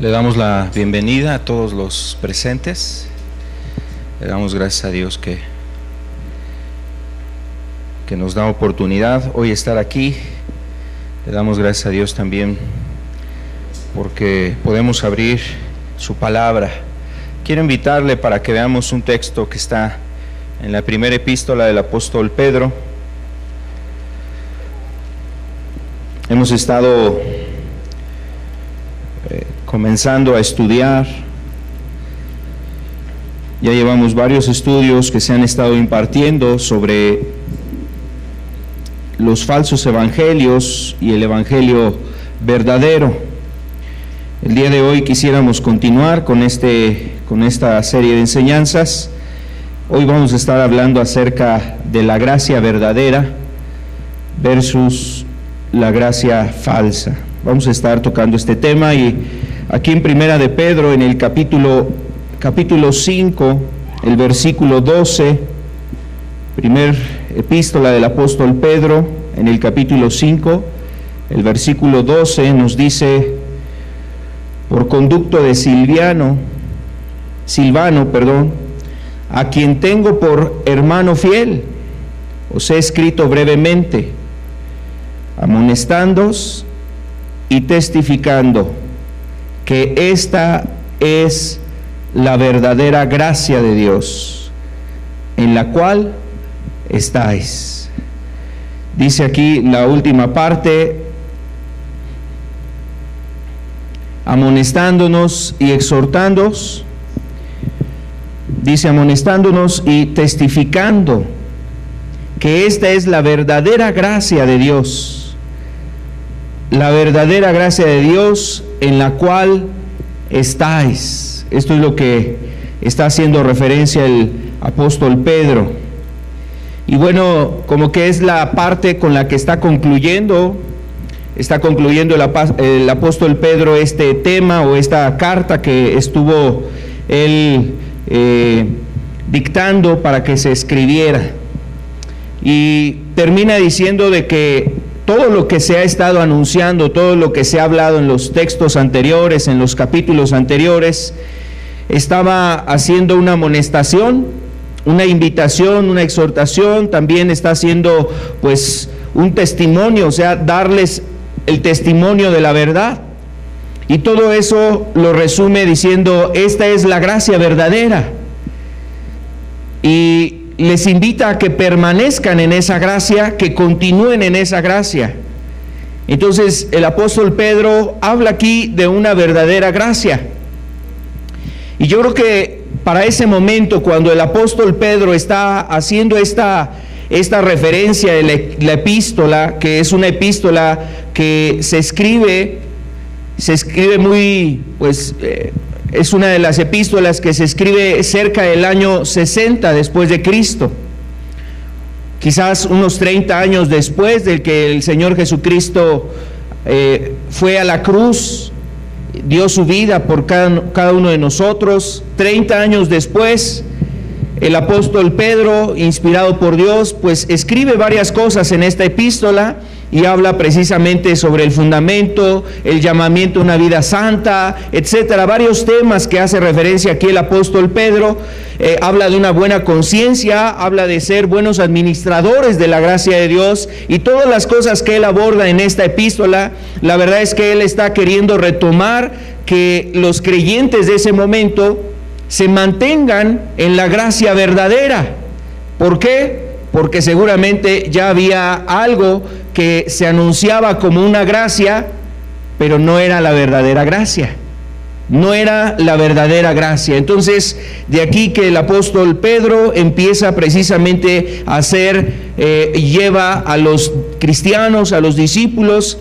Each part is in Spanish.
Le damos la bienvenida a todos los presentes. Le damos gracias a Dios que nos da oportunidad hoy estar aquí. Le damos gracias a Dios también porque podemos abrir su palabra. Quiero invitarle para que veamos un texto que está en la primera epístola del apóstol Pedro. Hemos estado comenzando a estudiar. Ya llevamos varios estudios que se han estado impartiendo sobre los falsos evangelios y el evangelio verdadero. El día de hoy quisiéramos continuar con esta serie de enseñanzas. Hoy vamos a estar hablando acerca de la gracia verdadera versus la gracia falsa. Vamos a estar tocando este tema y aquí en Primera de Pedro, en el capítulo 5, el versículo 12, primer epístola del apóstol Pedro, en el capítulo 5, el versículo 12 nos dice: por conducto de Silvano, a quien tengo por hermano fiel, os he escrito brevemente, amonestándoos y testificando que esta es la verdadera gracia de Dios, en la cual estáis. Dice aquí la última parte: amonestándonos y exhortándonos, dice amonestándonos y testificando que esta es la verdadera gracia de Dios, la verdadera gracia de Dios en la cual estáis. Esto es lo que está haciendo referencia el apóstol Pedro. Y bueno, como que es la parte con la que está concluyendo el apóstol Pedro este tema o esta carta que estuvo él dictando para que se escribiera. Y termina diciendo de que todo lo que se ha estado anunciando, todo lo que se ha hablado en los textos anteriores, en los capítulos anteriores, estaba haciendo una amonestación, una invitación, una exhortación, también está haciendo pues un testimonio, o sea, darles el testimonio de la verdad. Y todo eso lo resume diciendo: esta es la gracia verdadera. Y les invita a que permanezcan en esa gracia, que continúen en esa gracia. Entonces el apóstol Pedro habla aquí de una verdadera gracia. Y yo creo que para ese momento, cuando el apóstol Pedro está haciendo esta referencia de la epístola, que es una epístola que se escribe muy, es una de las epístolas que se escribe cerca del año 60 después de Cristo, quizás unos 30 años después de que el Señor Jesucristo fue a la cruz, dio su vida por cada uno de nosotros. 30 años después, el apóstol Pedro, inspirado por Dios, pues escribe varias cosas en esta epístola y habla precisamente sobre el fundamento, el llamamiento a una vida santa, etcétera. Varios temas que hace referencia aquí el apóstol Pedro. Habla de una buena conciencia, habla de ser buenos administradores de la gracia de Dios, y todas las cosas que él aborda en esta epístola, la verdad es que él está queriendo retomar que los creyentes de ese momento se mantengan en la gracia verdadera. ¿Por qué? Porque seguramente ya había algo que se anunciaba como una gracia, pero no era la verdadera gracia. No era la verdadera gracia. Entonces, de aquí que el apóstol Pedro empieza precisamente a lleva a los cristianos, a los discípulos,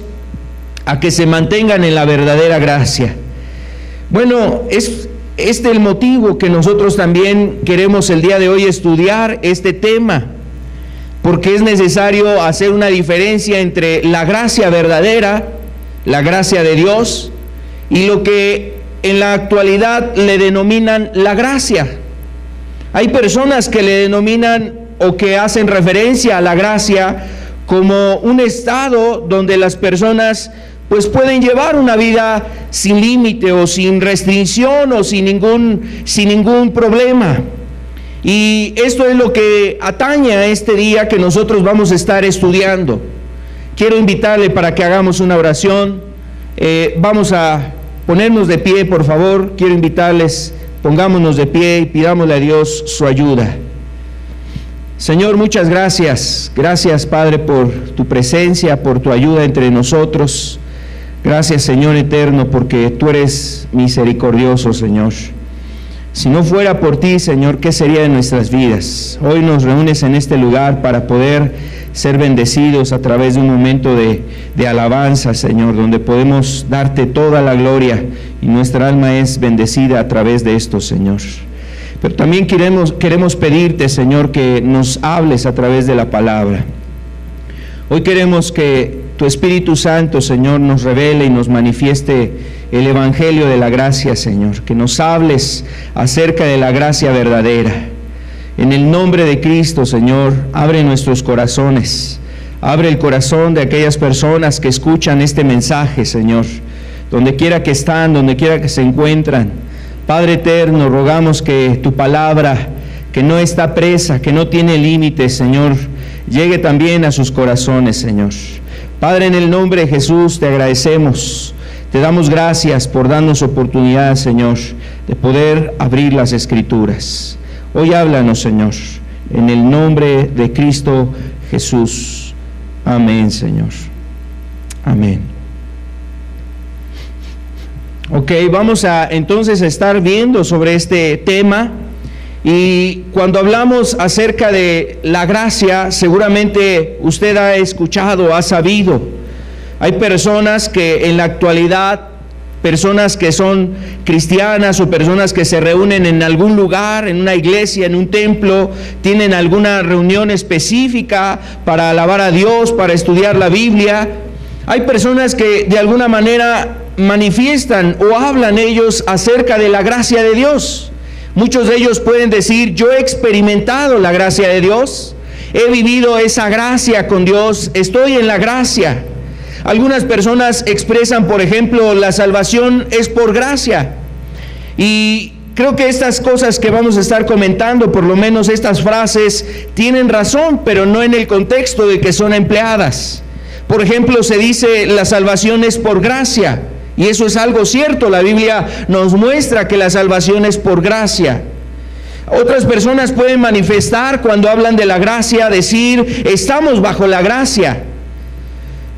a que se mantengan en la verdadera gracia. Bueno, es el motivo que nosotros también queremos el día de hoy estudiar este tema, porque es necesario hacer una diferencia entre la gracia verdadera, la gracia de Dios, y lo que en la actualidad le denominan la gracia. Hay personas que le denominan o que hacen referencia a la gracia como un estado donde las personas pues pueden llevar una vida sin límite o sin restricción o sin ningún problema. Y esto es lo que atañe a este día que nosotros vamos a estar estudiando. Quiero invitarle para que hagamos una oración. Vamos a ponernos de pie, por favor. Quiero invitarles, pongámonos de pie y pidámosle a Dios su ayuda. Señor, muchas gracias. Gracias, Padre, por tu presencia, por tu ayuda entre nosotros. Gracias, Señor eterno, porque tú eres misericordioso, Señor. Si no fuera por ti, Señor, ¿qué sería de nuestras vidas? Hoy nos reúnes en este lugar para poder ser bendecidos a través de un momento de alabanza, Señor, donde podemos darte toda la gloria y nuestra alma es bendecida a través de esto, Señor. Pero también queremos pedirte, Señor, que nos hables a través de la palabra. Hoy queremos que tu Espíritu Santo, Señor, nos revele y nos manifieste el Evangelio de la gracia, Señor. Que nos hables acerca de la gracia verdadera. En el nombre de Cristo, Señor, abre nuestros corazones. Abre el corazón de aquellas personas que escuchan este mensaje, Señor. Donde quiera que están, donde quiera que se encuentran. Padre eterno, rogamos que tu palabra, que no está presa, que no tiene límites, Señor, llegue también a sus corazones, Señor. Padre, en el nombre de Jesús te agradecemos, te damos gracias por darnos oportunidad, Señor, de poder abrir las Escrituras. Hoy háblanos, Señor, en el nombre de Cristo Jesús. Amén, Señor. Amén. Ok, vamos a entonces estar viendo sobre este tema. Y cuando hablamos acerca de la gracia, seguramente usted ha escuchado, ha sabido. Hay personas que en la actualidad, personas que son cristianas o personas que se reúnen en algún lugar, en una iglesia, en un templo, tienen alguna reunión específica para alabar a Dios, para estudiar la Biblia. Hay personas que de alguna manera manifiestan o hablan ellos acerca de la gracia de Dios. Muchos de ellos pueden decir: yo he experimentado la gracia de Dios, he vivido esa gracia con Dios, estoy en la gracia. Algunas personas expresan, por ejemplo, la salvación es por gracia. Y creo que estas cosas que vamos a estar comentando, por lo menos estas frases, tienen razón, pero no en el contexto de que son empleadas. Por ejemplo, se dice la salvación es por gracia. Y eso es algo cierto, la Biblia nos muestra que la salvación es por gracia. Otras personas pueden manifestar cuando hablan de la gracia, decir, estamos bajo la gracia.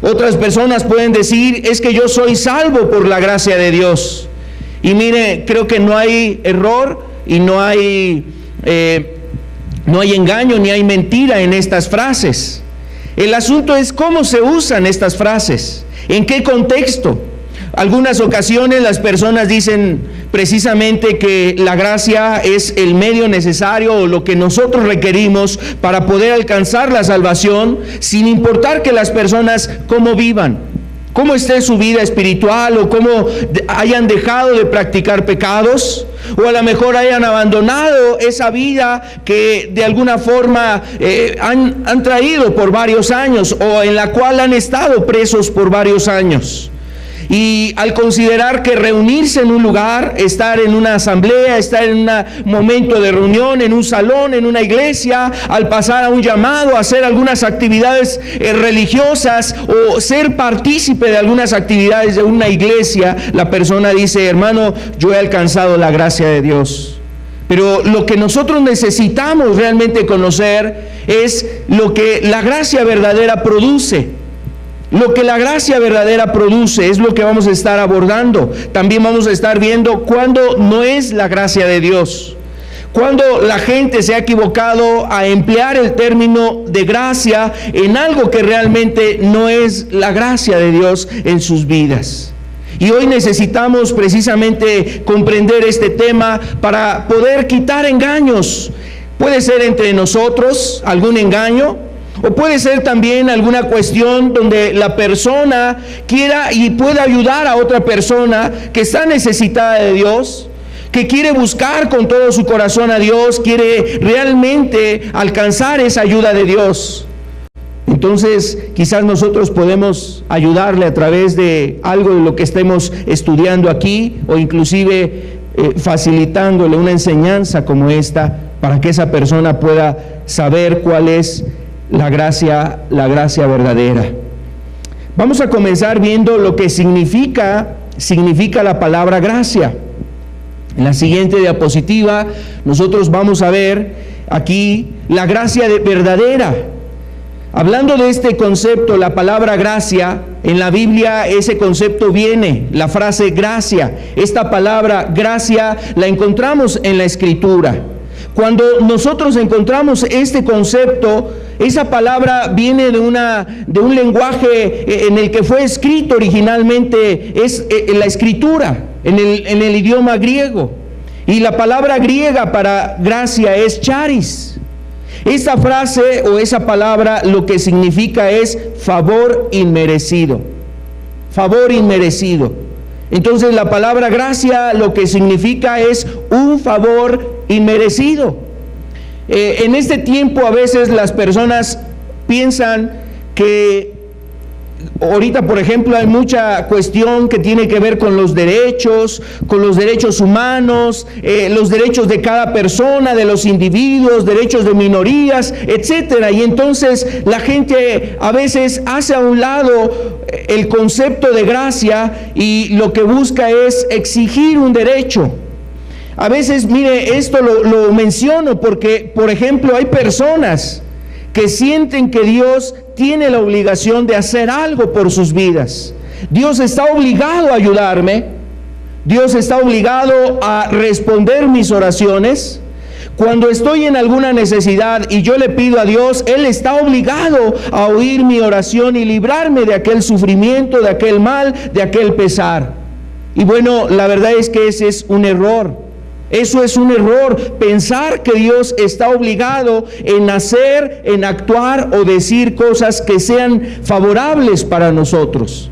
Otras personas pueden decir, es que yo soy salvo por la gracia de Dios. Y mire, creo que no hay error y no hay engaño ni hay mentira en estas frases. El asunto es cómo se usan estas frases, en qué contexto. Algunas ocasiones las personas dicen precisamente que la gracia es el medio necesario o lo que nosotros requerimos para poder alcanzar la salvación, sin importar que las personas cómo vivan, cómo esté su vida espiritual o cómo hayan dejado de practicar pecados, o a lo mejor hayan abandonado esa vida que de alguna forma han traído por varios años o en la cual han estado presos por varios años. Y al considerar que reunirse en un lugar, estar en una asamblea, estar en un momento de reunión, en un salón, en una iglesia, al pasar a un llamado, hacer algunas actividades religiosas o ser partícipe de algunas actividades de una iglesia, la persona dice, hermano, yo he alcanzado la gracia de Dios. Pero lo que nosotros necesitamos realmente conocer es lo que la gracia verdadera produce. Lo que la gracia verdadera produce es lo que vamos a estar abordando. También vamos a estar viendo cuándo no es la gracia de Dios. Cuando la gente se ha equivocado a emplear el término de gracia en algo que realmente no es la gracia de Dios en sus vidas. Y hoy necesitamos precisamente comprender este tema para poder quitar engaños. Puede ser entre nosotros algún engaño, o puede ser también alguna cuestión donde la persona quiera y pueda ayudar a otra persona que está necesitada de Dios, que quiere buscar con todo su corazón a Dios, quiere realmente alcanzar esa ayuda de Dios. Entonces, quizás nosotros podemos ayudarle a través de algo de lo que estemos estudiando aquí, o inclusive facilitándole una enseñanza como esta, para que esa persona pueda saber cuál es la gracia verdadera. Vamos a comenzar viendo lo que significa la palabra gracia. En la siguiente diapositiva nosotros vamos a ver aquí la gracia verdadera. Hablando de este concepto, la palabra gracia, en la Biblia ese concepto viene, la frase gracia. Esta palabra gracia la encontramos en la Escritura. Cuando nosotros encontramos este concepto, esa palabra viene de un lenguaje en el que fue escrito originalmente, es la escritura, en el idioma griego. Y la palabra griega para gracia es charis. Esta frase o esa palabra lo que significa es favor inmerecido. Favor inmerecido. Entonces la palabra gracia lo que significa es un favor inmerecido. En este tiempo a veces las personas piensan que ahorita, por ejemplo, hay mucha cuestión que tiene que ver con los derechos humanos, los derechos de cada persona, de los individuos, derechos de minorías, etcétera. Y entonces la gente a veces hace a un lado el concepto de gracia y lo que busca es exigir un derecho. A veces, mire, esto lo menciono porque, por ejemplo, hay personas que sienten que Dios tiene la obligación de hacer algo por sus vidas. Dios está obligado a ayudarme, Dios está obligado a responder mis oraciones. Cuando estoy en alguna necesidad y yo le pido a Dios, Él está obligado a oír mi oración y librarme de aquel sufrimiento, de aquel mal, de aquel pesar. Y bueno, la verdad es que ese es un error. Eso es un error, pensar que Dios está obligado en hacer, en actuar o decir cosas que sean favorables para nosotros.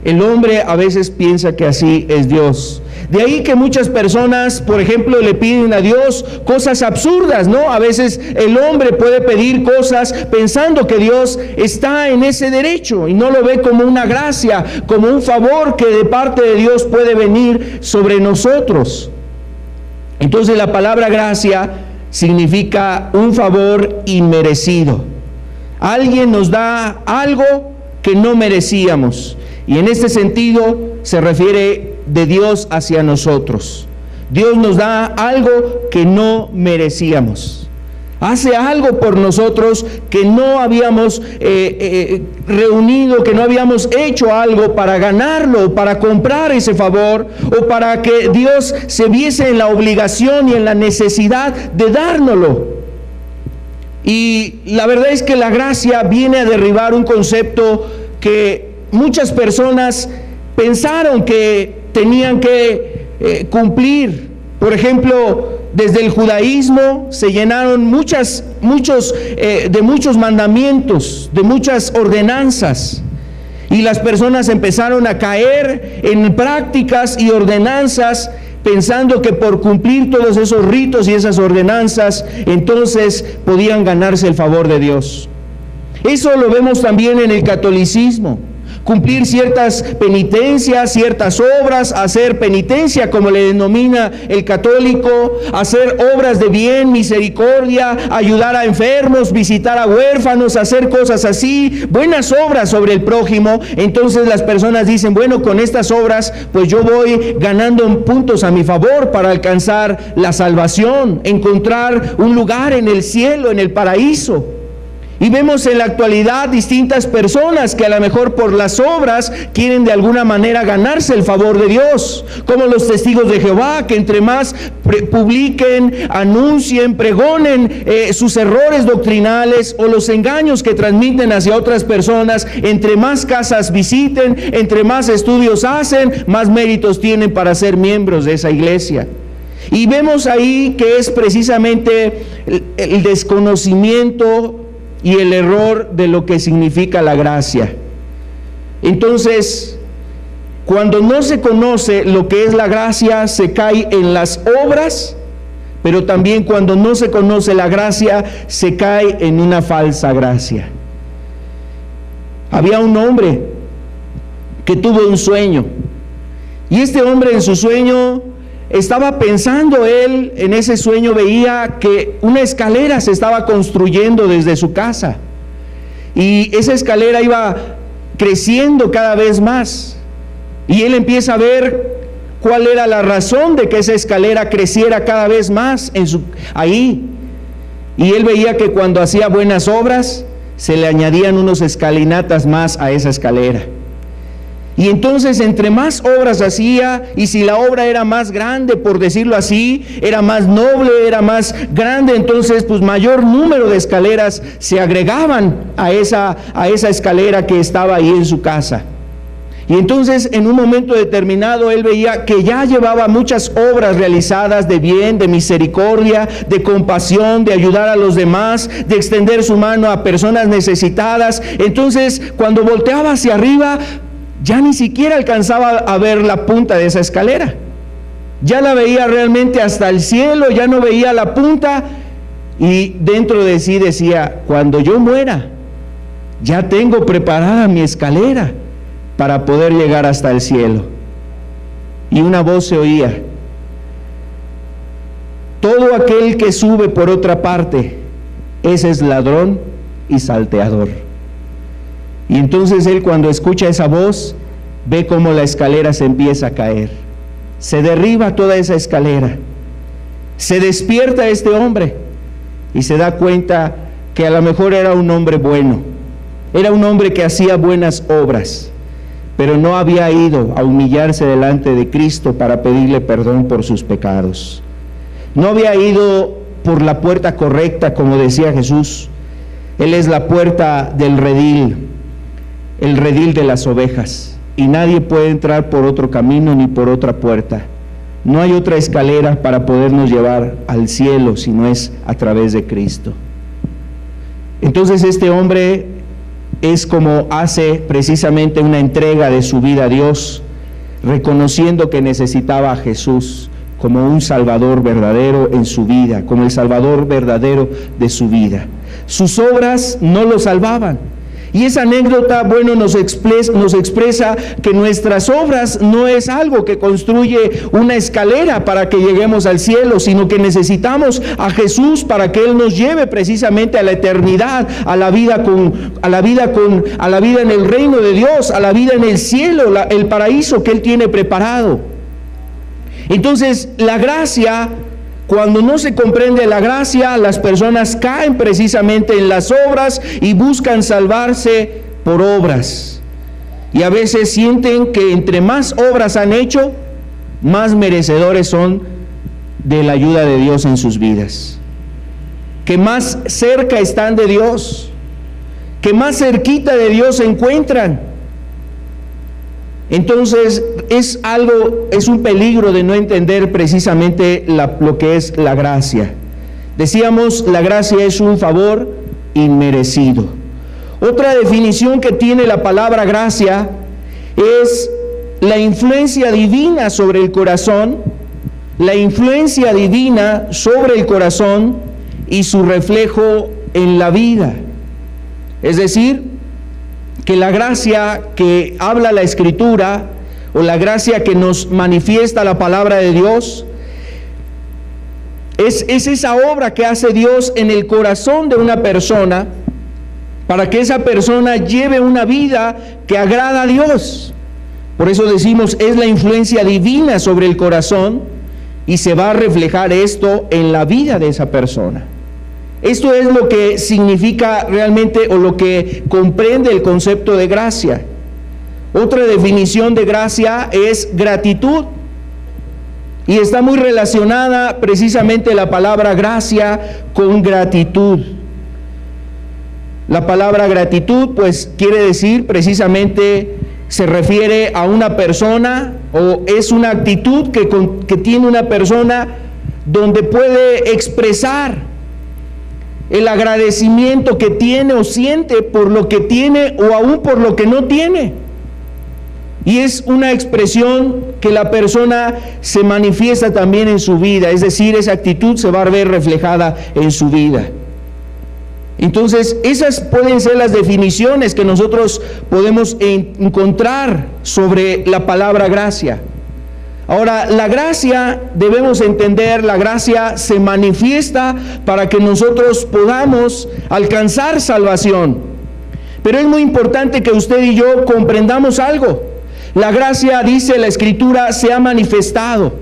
El hombre a veces piensa que así es Dios. De ahí que muchas personas, por ejemplo, le piden a Dios cosas absurdas, ¿no? A veces el hombre puede pedir cosas pensando que Dios está en ese derecho y no lo ve como una gracia, como un favor que de parte de Dios puede venir sobre nosotros. Entonces la palabra gracia significa un favor inmerecido. Alguien nos da algo que no merecíamos. Y en este sentido se refiere de Dios hacia nosotros. Dios nos da algo que no merecíamos. Hace algo por nosotros que no habíamos reunido, que no habíamos hecho algo para ganarlo, para comprar ese favor, o para que Dios se viese en la obligación y en la necesidad de dárnoslo. Y la verdad es que la gracia viene a derribar un concepto que muchas personas pensaron que tenían que cumplir. Por ejemplo, desde el judaísmo se llenaron de muchos mandamientos, de muchas ordenanzas, y las personas empezaron a caer en prácticas y ordenanzas pensando que por cumplir todos esos ritos y esas ordenanzas entonces podían ganarse el favor de Dios. Eso lo vemos también en el catolicismo. Cumplir ciertas penitencias, ciertas obras, hacer penitencia como le denomina el católico, hacer obras de bien, misericordia, ayudar a enfermos, visitar a huérfanos, hacer cosas así, buenas obras sobre el prójimo. Entonces las personas dicen, bueno, con estas obras pues yo voy ganando puntos a mi favor para alcanzar la salvación, encontrar un lugar en el cielo, en el paraíso. Y vemos en la actualidad distintas personas que a lo mejor por las obras quieren de alguna manera ganarse el favor de Dios, como los testigos de Jehová, que entre más publiquen, anuncien, pregonen sus errores doctrinales o los engaños que transmiten hacia otras personas, entre más casas visiten, entre más estudios hacen, más méritos tienen para ser miembros de esa iglesia. Y vemos ahí que es precisamente el desconocimiento y el error de lo que significa la gracia. Entonces, cuando no se conoce lo que es la gracia, se cae en las obras, pero también cuando no se conoce la gracia, se cae en una falsa gracia. Había un hombre que tuvo un sueño, y este hombre en su sueño estaba pensando, él en ese sueño veía que una escalera se estaba construyendo desde su casa, y esa escalera iba creciendo cada vez más, y él empieza a ver cuál era la razón de que esa escalera creciera cada vez más ahí. Y él veía que cuando hacía buenas obras, se le añadían unos escalinatas más a esa escalera. Y entonces, entre más obras hacía, y si la obra era más grande, por decirlo así, era más noble, era más grande, entonces pues mayor número de escaleras se agregaban a esa escalera que estaba ahí en su casa. Y entonces, en un momento determinado, él veía que ya llevaba muchas obras realizadas de bien, de misericordia, de compasión, de ayudar a los demás, de extender su mano a personas necesitadas. Entonces, cuando volteaba hacia arriba, ya ni siquiera alcanzaba a ver la punta de esa escalera. Ya la veía realmente hasta el cielo, ya no veía la punta, y dentro de sí decía: cuando yo muera, ya tengo preparada mi escalera para poder llegar hasta el cielo. Y una voz se oía: todo aquel que sube por otra parte, ese es ladrón y salteador. Y entonces él, cuando escucha esa voz, ve cómo la escalera se empieza a caer, se derriba toda esa escalera, se despierta este hombre y se da cuenta que a lo mejor era un hombre bueno, era un hombre que hacía buenas obras, pero no había ido a humillarse delante de Cristo para pedirle perdón por sus pecados. No había ido por la puerta correcta, como decía Jesús. Él es la puerta del redil, el redil de las ovejas, y nadie puede entrar por otro camino ni por otra puerta. No hay otra escalera para podernos llevar al cielo si no es a través de Cristo. Entonces este hombre es como hace precisamente una entrega de su vida a Dios, reconociendo que necesitaba a Jesús como un Salvador verdadero en su vida, como el Salvador verdadero de su vida. Sus obras no lo salvaban. Y esa anécdota, bueno, nos expresa que nuestras obras no es algo que construye una escalera para que lleguemos al cielo, sino que necesitamos a Jesús para que Él nos lleve precisamente a la eternidad, a la vida en el reino de Dios, a la vida en el cielo, el paraíso que Él tiene preparado. Entonces, la gracia, cuando no se comprende la gracia, las personas caen precisamente en las obras y buscan salvarse por obras. Y a veces sienten que entre más obras han hecho, más merecedores son de la ayuda de Dios en sus vidas. Que más cerca están de Dios, que más cerquita de Dios se encuentran. Entonces es un peligro de no entender precisamente lo que es la gracia. Decíamos, la gracia es un favor inmerecido. Otra definición que tiene la palabra gracia es la influencia divina sobre el corazón, la influencia divina sobre el corazón y su reflejo en la vida. Es decir, que la gracia que habla la Escritura, o la gracia que nos manifiesta la palabra de Dios, es esa obra que hace Dios en el corazón de una persona, para que esa persona lleve una vida que agrada a Dios. Por eso decimos, es la influencia divina sobre el corazón, y se va a reflejar esto en la vida de esa persona. Esto es lo que significa realmente, o lo que comprende el concepto de gracia. Otra definición de gracia es gratitud, y está muy relacionada precisamente la palabra gracia con gratitud. La palabra gratitud pues quiere decir precisamente, se refiere a una persona, o es una actitud que tiene una persona donde puede expresar el agradecimiento que tiene o siente por lo que tiene o aún por lo que no tiene. Y es una expresión que la persona se manifiesta también en su vida, es decir, esa actitud se va a ver reflejada en su vida. Entonces, esas pueden ser las definiciones que nosotros podemos encontrar sobre la palabra gracia. Ahora, la gracia, debemos entender, la gracia se manifiesta para que nosotros podamos alcanzar salvación. Pero es muy importante que usted y yo comprendamos algo. La gracia, dice la Escritura, se ha manifestado.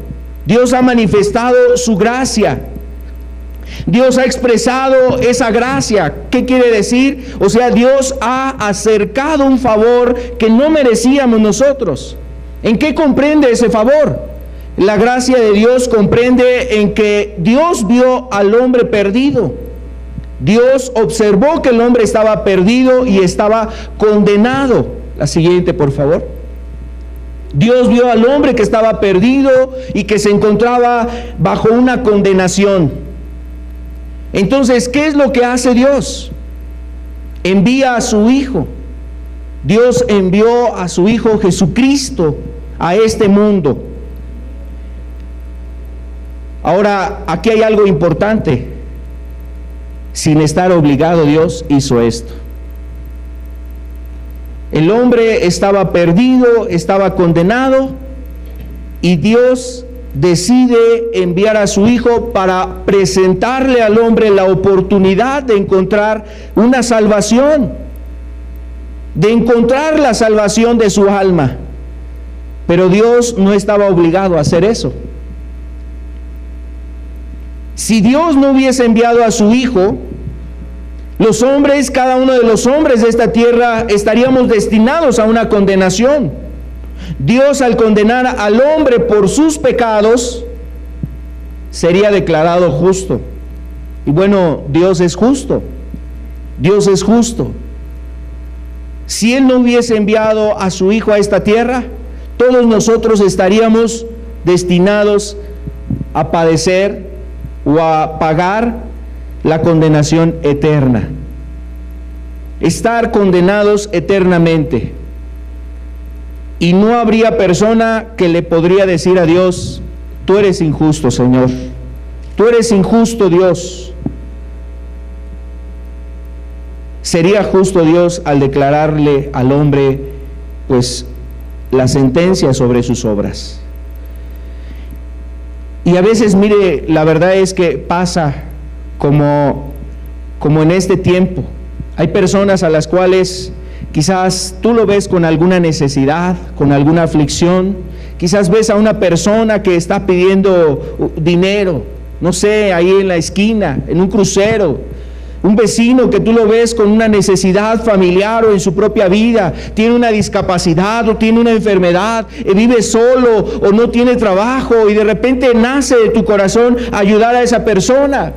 Dios ha manifestado su gracia. Dios ha expresado esa gracia. ¿Qué quiere decir? O sea, Dios ha acercado un favor que no merecíamos nosotros. ¿En qué comprende ese favor? La gracia de Dios comprende en que Dios vio al hombre perdido. Dios observó que el hombre estaba perdido y estaba condenado. La siguiente, por favor. Dios vio al hombre que estaba perdido y que se encontraba bajo una condenación. Entonces, ¿qué es lo que hace Dios? Envía a su Hijo. Dios envió a su Hijo Jesucristo a este mundo. Ahora, aquí hay algo importante. Sin estar obligado, Dios hizo esto. El hombre estaba perdido, estaba condenado, y Dios decide enviar a su Hijo para presentarle al hombre la oportunidad de encontrar una salvación, de encontrar la salvación de su alma. Pero Dios no estaba obligado a hacer eso. Si Dios no hubiese enviado a su Hijo, los hombres, cada uno de los hombres de esta tierra, estaríamos destinados a una condenación. Dios, al condenar al hombre por sus pecados, sería declarado justo. Y bueno, Dios es justo. Dios es justo. Si Él no hubiese enviado a su Hijo a esta tierra, todos nosotros estaríamos destinados a padecer o a pagar la condenación eterna. Estar condenados eternamente. Y no habría persona que le podría decir a Dios: tú eres injusto, Señor. Tú eres injusto, Dios. Sería justo Dios al declararle al hombre, pues, la sentencia sobre sus obras. Y a veces, mire, la verdad es que pasa como en este tiempo. Hay personas a las cuales quizás tú lo ves con alguna necesidad, con alguna aflicción. Quizás ves a una persona que está pidiendo dinero, no sé, ahí en la esquina, en un crucero. Un vecino que tú lo ves con una necesidad familiar o en su propia vida, tiene una discapacidad o tiene una enfermedad, vive solo o no tiene trabajo, y de repente nace de tu corazón ayudar a esa persona.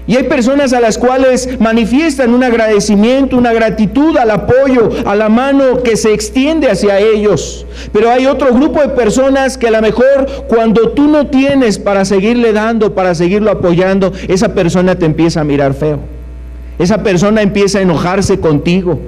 Y hay personas a las cuales manifiestan un agradecimiento, una gratitud al apoyo, a la mano que se extiende hacia ellos. Pero hay otro grupo de personas que a lo mejor cuando tú no tienes para seguirle dando, para seguirlo apoyando, esa persona te empieza a mirar feo. Esa persona empieza a enojarse contigo.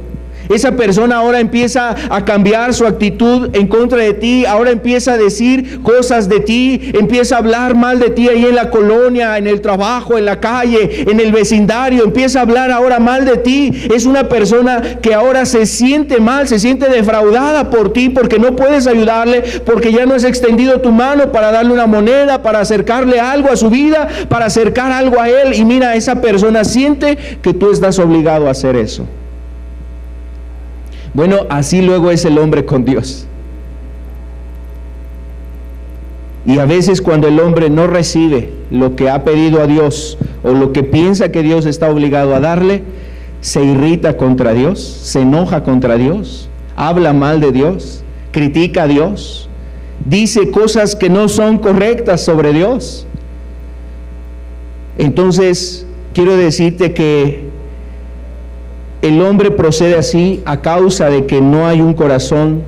Esa persona ahora empieza a cambiar su actitud en contra de ti. Ahora empieza a decir cosas de ti. Empieza a hablar mal de ti ahí en la colonia, en el trabajo, en la calle, en el vecindario. Empieza a hablar ahora mal de ti. Es una persona que ahora se siente mal, se siente defraudada por ti porque no puedes ayudarle, porque ya no has extendido tu mano para darle una moneda, para acercarle algo a su vida, para acercar algo a él. Y mira, esa persona siente que tú estás obligado a hacer eso. Bueno, así luego es el hombre con Dios. Y a veces cuando el hombre no recibe lo que ha pedido a Dios o lo que piensa que Dios está obligado a darle, se irrita contra Dios, se enoja contra Dios, habla mal de Dios, critica a Dios, dice cosas que no son correctas sobre Dios. Entonces, quiero decirte que el hombre procede así a causa de que no hay un corazón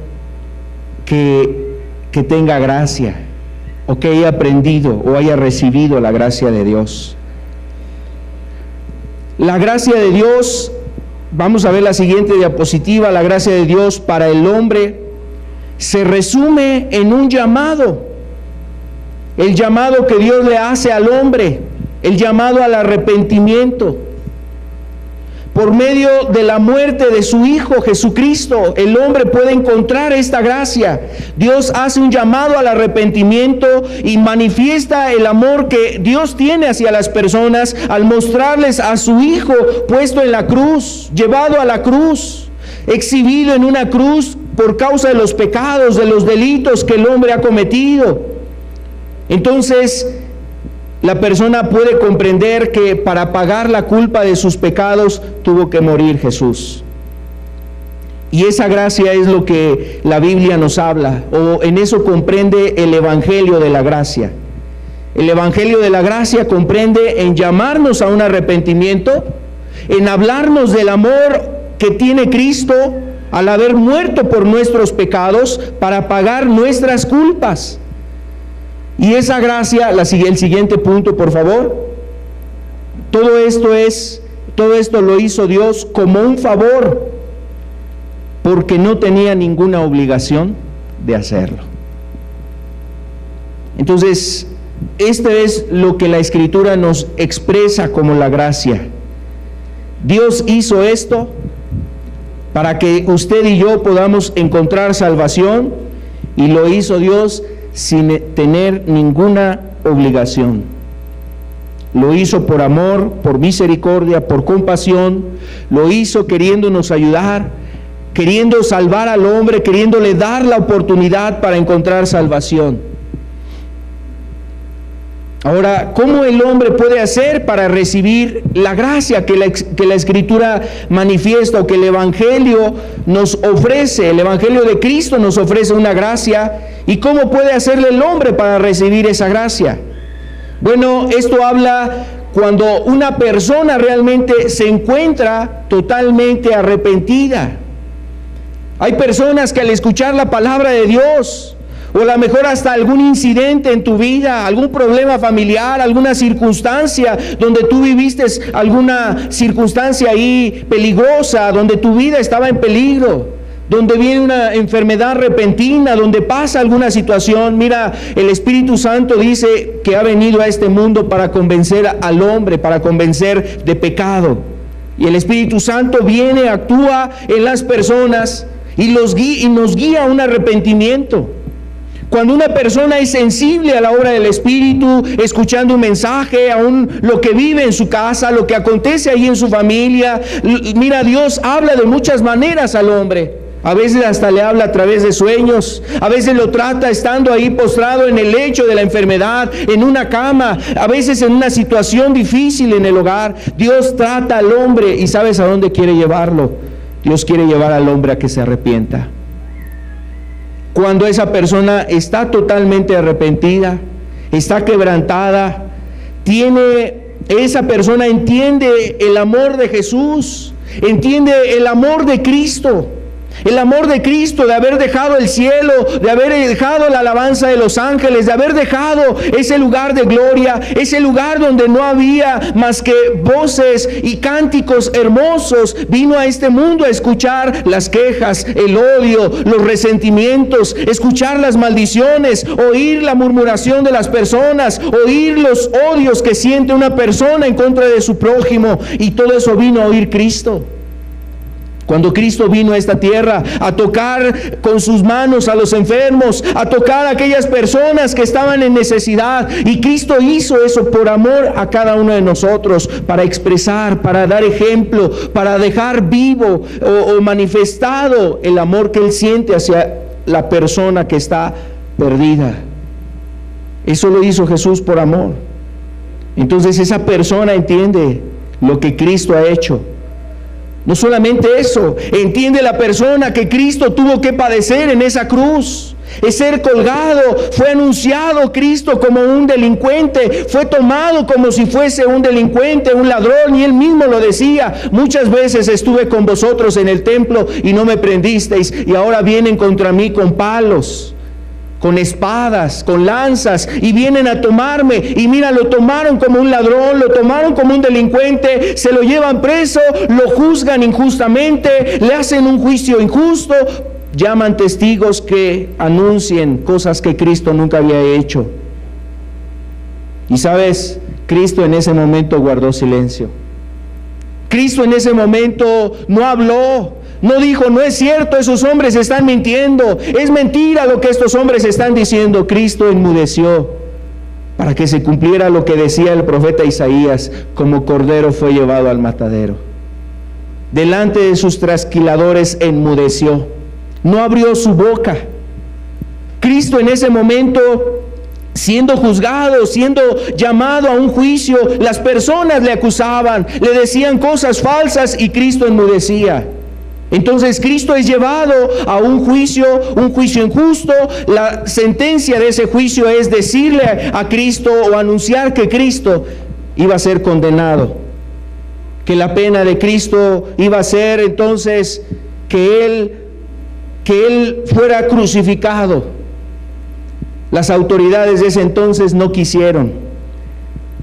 que tenga gracia, o que haya aprendido o haya recibido la gracia de Dios. La gracia de Dios, vamos a ver la siguiente diapositiva. La gracia de Dios para el hombre se resume en un llamado. El llamado que Dios le hace al hombre, el llamado al arrepentimiento. Por medio de la muerte de su Hijo Jesucristo, el hombre puede encontrar esta gracia. Dios hace un llamado al arrepentimiento y manifiesta el amor que Dios tiene hacia las personas al mostrarles a su Hijo puesto en la cruz, llevado a la cruz, exhibido en una cruz por causa de los pecados, de los delitos que el hombre ha cometido. Entonces, la persona puede comprender que para pagar la culpa de sus pecados tuvo que morir Jesús. Y esa gracia es lo que la Biblia nos habla, o en eso comprende el Evangelio de la gracia. El Evangelio de la gracia comprende en llamarnos a un arrepentimiento, en hablarnos del amor que tiene Cristo al haber muerto por nuestros pecados para pagar nuestras culpas. Y esa gracia, el siguiente punto, por favor. Todo esto lo hizo Dios como un favor, porque no tenía ninguna obligación de hacerlo. Entonces, esto es lo que la Escritura nos expresa como la gracia. Dios hizo esto para que usted y yo podamos encontrar salvación, y lo hizo Dios sin tener ninguna obligación. Lo hizo por amor, por misericordia, por compasión. Lo hizo queriéndonos ayudar, queriendo salvar al hombre, queriéndole dar la oportunidad para encontrar salvación. Ahora, ¿cómo el hombre puede hacer para recibir la gracia que la Escritura manifiesta, o que el Evangelio nos ofrece? El Evangelio de Cristo nos ofrece una gracia. ¿Y cómo puede hacerle el hombre para recibir esa gracia? Bueno, esto habla cuando una persona realmente se encuentra totalmente arrepentida. Hay personas que al escuchar la palabra de Dios, o a lo mejor hasta algún incidente en tu vida, algún problema familiar, alguna circunstancia donde tú viviste alguna circunstancia ahí peligrosa, donde tu vida estaba en peligro, donde viene una enfermedad repentina, donde pasa alguna situación. Mira, el Espíritu Santo dice que ha venido a este mundo para convencer al hombre, para convencer de pecado. Y el Espíritu Santo viene, actúa en las personas y nos guía a un arrepentimiento. Cuando una persona es sensible a la obra del Espíritu, escuchando un mensaje, aún lo que vive en su casa, lo que acontece ahí en su familia, mira, Dios habla de muchas maneras al hombre. A veces hasta le habla a través de sueños, a veces lo trata estando ahí postrado en el lecho de la enfermedad, en una cama, a veces en una situación difícil en el hogar. Dios trata al hombre, y ¿sabes a dónde quiere llevarlo? Dios quiere llevar al hombre a que se arrepienta. Cuando esa persona está totalmente arrepentida, está quebrantada, esa persona entiende el amor de Jesús, entiende el amor de Cristo. El amor de Cristo, de haber dejado el cielo, de haber dejado la alabanza de los ángeles, de haber dejado ese lugar de gloria, ese lugar donde no había más que voces y cánticos hermosos. Vino a este mundo a escuchar las quejas, el odio, los resentimientos, escuchar las maldiciones, oír la murmuración de las personas, oír los odios que siente una persona en contra de su prójimo. Y todo eso vino a oír Cristo. Cuando Cristo vino a esta tierra a tocar con sus manos a los enfermos, a tocar a aquellas personas que estaban en necesidad, y Cristo hizo eso por amor a cada uno de nosotros, para expresar, para dar ejemplo, para dejar vivo o manifestado el amor que Él siente hacia la persona que está perdida. Eso lo hizo Jesús por amor. Entonces esa persona entiende lo que Cristo ha hecho. No solamente eso, entiende la persona que Cristo tuvo que padecer en esa cruz, es ser colgado. Fue anunciado Cristo como un delincuente, fue tomado como si fuese un delincuente, un ladrón, y Él mismo lo decía: muchas veces estuve con vosotros en el templo y no me prendisteis, y ahora vienen contra mí con palos, con espadas, con lanzas, y vienen a tomarme. Y mira, lo tomaron como un ladrón, lo tomaron como un delincuente, se lo llevan preso, lo juzgan injustamente, le hacen un juicio injusto, llaman testigos que anuncien cosas que Cristo nunca había hecho. Y sabes, Cristo en ese momento guardó silencio. Cristo en ese momento no habló, no dijo, no es cierto, esos hombres están mintiendo, es mentira lo que estos hombres están diciendo. Cristo enmudeció para que se cumpliera lo que decía el profeta Isaías: como cordero fue llevado al matadero. Delante de sus trasquiladores enmudeció, no abrió su boca. Cristo en ese momento, siendo juzgado, siendo llamado a un juicio, las personas le acusaban, le decían cosas falsas y Cristo enmudecía. Entonces Cristo es llevado a un juicio injusto. La sentencia de ese juicio es decirle a Cristo o anunciar que Cristo iba a ser condenado, que la pena de Cristo iba a ser entonces que Él fuera crucificado. Las autoridades de ese entonces no quisieron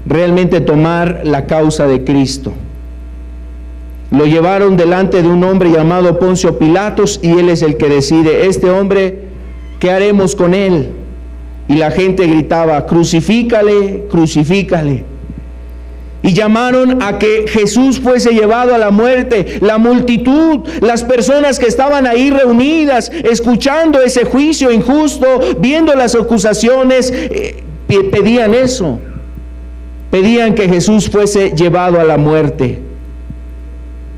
realmente tomar la causa de Cristo. Lo llevaron delante de un hombre llamado Poncio Pilatos y él es el que decide: este hombre, ¿qué haremos con él? Y la gente gritaba: crucifícale, crucifícale. Y llamaron a que Jesús fuese llevado a la muerte. La multitud, las personas que estaban ahí reunidas, escuchando ese juicio injusto, viendo las acusaciones, pedían eso. Pedían que Jesús fuese llevado a la muerte.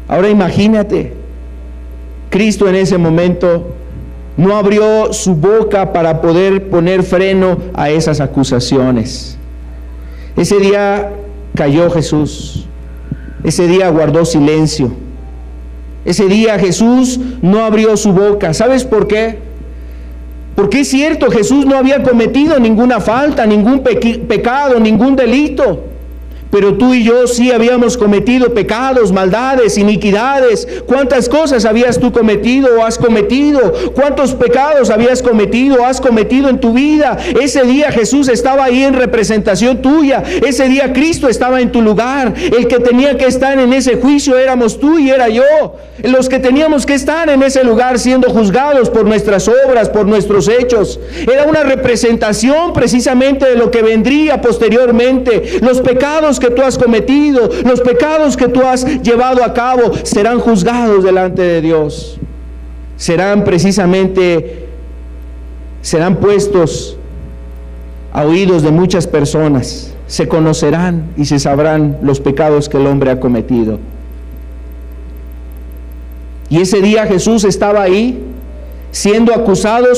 Ahora imagínate, Cristo en ese momento no abrió su boca para poder poner freno a esas acusaciones. Ese día cayó Jesús, ese día guardó silencio, ese día Jesús no abrió su boca. ¿Sabes por qué? Porque es cierto, Jesús no había cometido ninguna falta, ningún pecado, ningún delito. Pero tú y yo sí habíamos cometido pecados, maldades, iniquidades. ¿Cuántas cosas habías tú cometido o has cometido? ¿Cuántos pecados habías cometido o has cometido en tu vida? Ese día Jesús estaba ahí en representación tuya. Ese día Cristo estaba en tu lugar. El que tenía que estar en ese juicio éramos tú y era yo. Los que teníamos que estar en ese lugar siendo juzgados por nuestras obras, por nuestros hechos. Era una representación precisamente de lo que vendría posteriormente. Los pecados que tú has cometido, los pecados que tú has llevado a cabo, serán juzgados delante de Dios. Serán puestos a oídos de muchas personas. Se conocerán y se sabrán los pecados que el hombre ha cometido. Y ese día Jesús estaba ahí, siendo acusado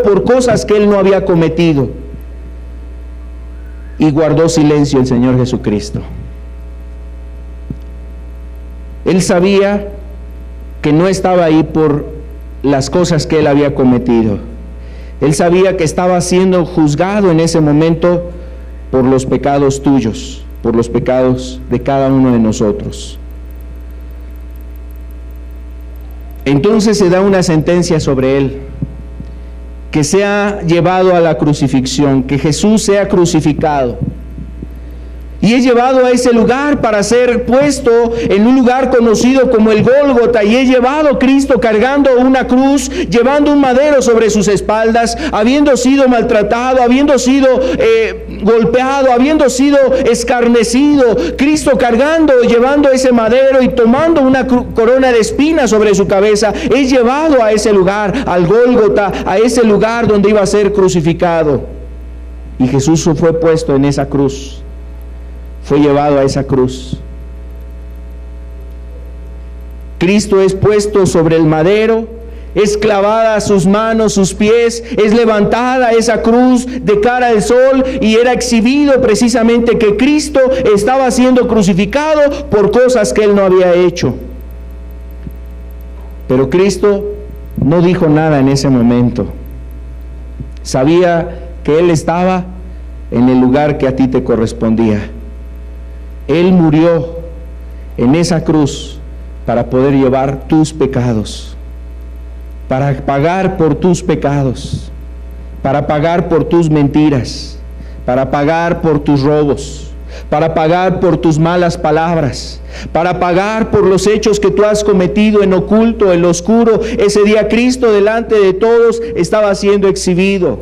por cosas que él no había cometido. Y guardó silencio el Señor Jesucristo. Él sabía que no estaba ahí por las cosas que él había cometido. Él sabía que estaba siendo juzgado en ese momento por los pecados tuyos, por los pecados de cada uno de nosotros. Entonces se da una sentencia sobre él, que sea llevado a la crucifixión, que Jesús sea crucificado. Y es llevado a ese lugar para ser puesto en un lugar conocido como el Gólgota. Y es llevado Cristo cargando una cruz, llevando un madero sobre sus espaldas, habiendo sido maltratado, habiendo sido golpeado, habiendo sido escarnecido. Cristo cargando, llevando ese madero y tomando una corona de espinas sobre su cabeza. Es llevado a ese lugar, al Gólgota, a ese lugar donde iba a ser crucificado. Y Jesús fue puesto en esa cruz. Fue llevado a esa cruz. Cristo es puesto sobre el madero, es clavada sus manos, sus pies, es levantada esa cruz de cara al sol y era exhibido precisamente que Cristo estaba siendo crucificado por cosas que él no había hecho. Pero Cristo no dijo nada en ese momento. Sabía que él estaba en el lugar que a ti te correspondía. Él murió en esa cruz para poder llevar tus pecados, para pagar por tus pecados, para pagar por tus mentiras, para pagar por tus robos, para pagar por tus malas palabras, para pagar por los hechos que tú has cometido en oculto, en lo oscuro. Ese día Cristo delante de todos estaba siendo exhibido.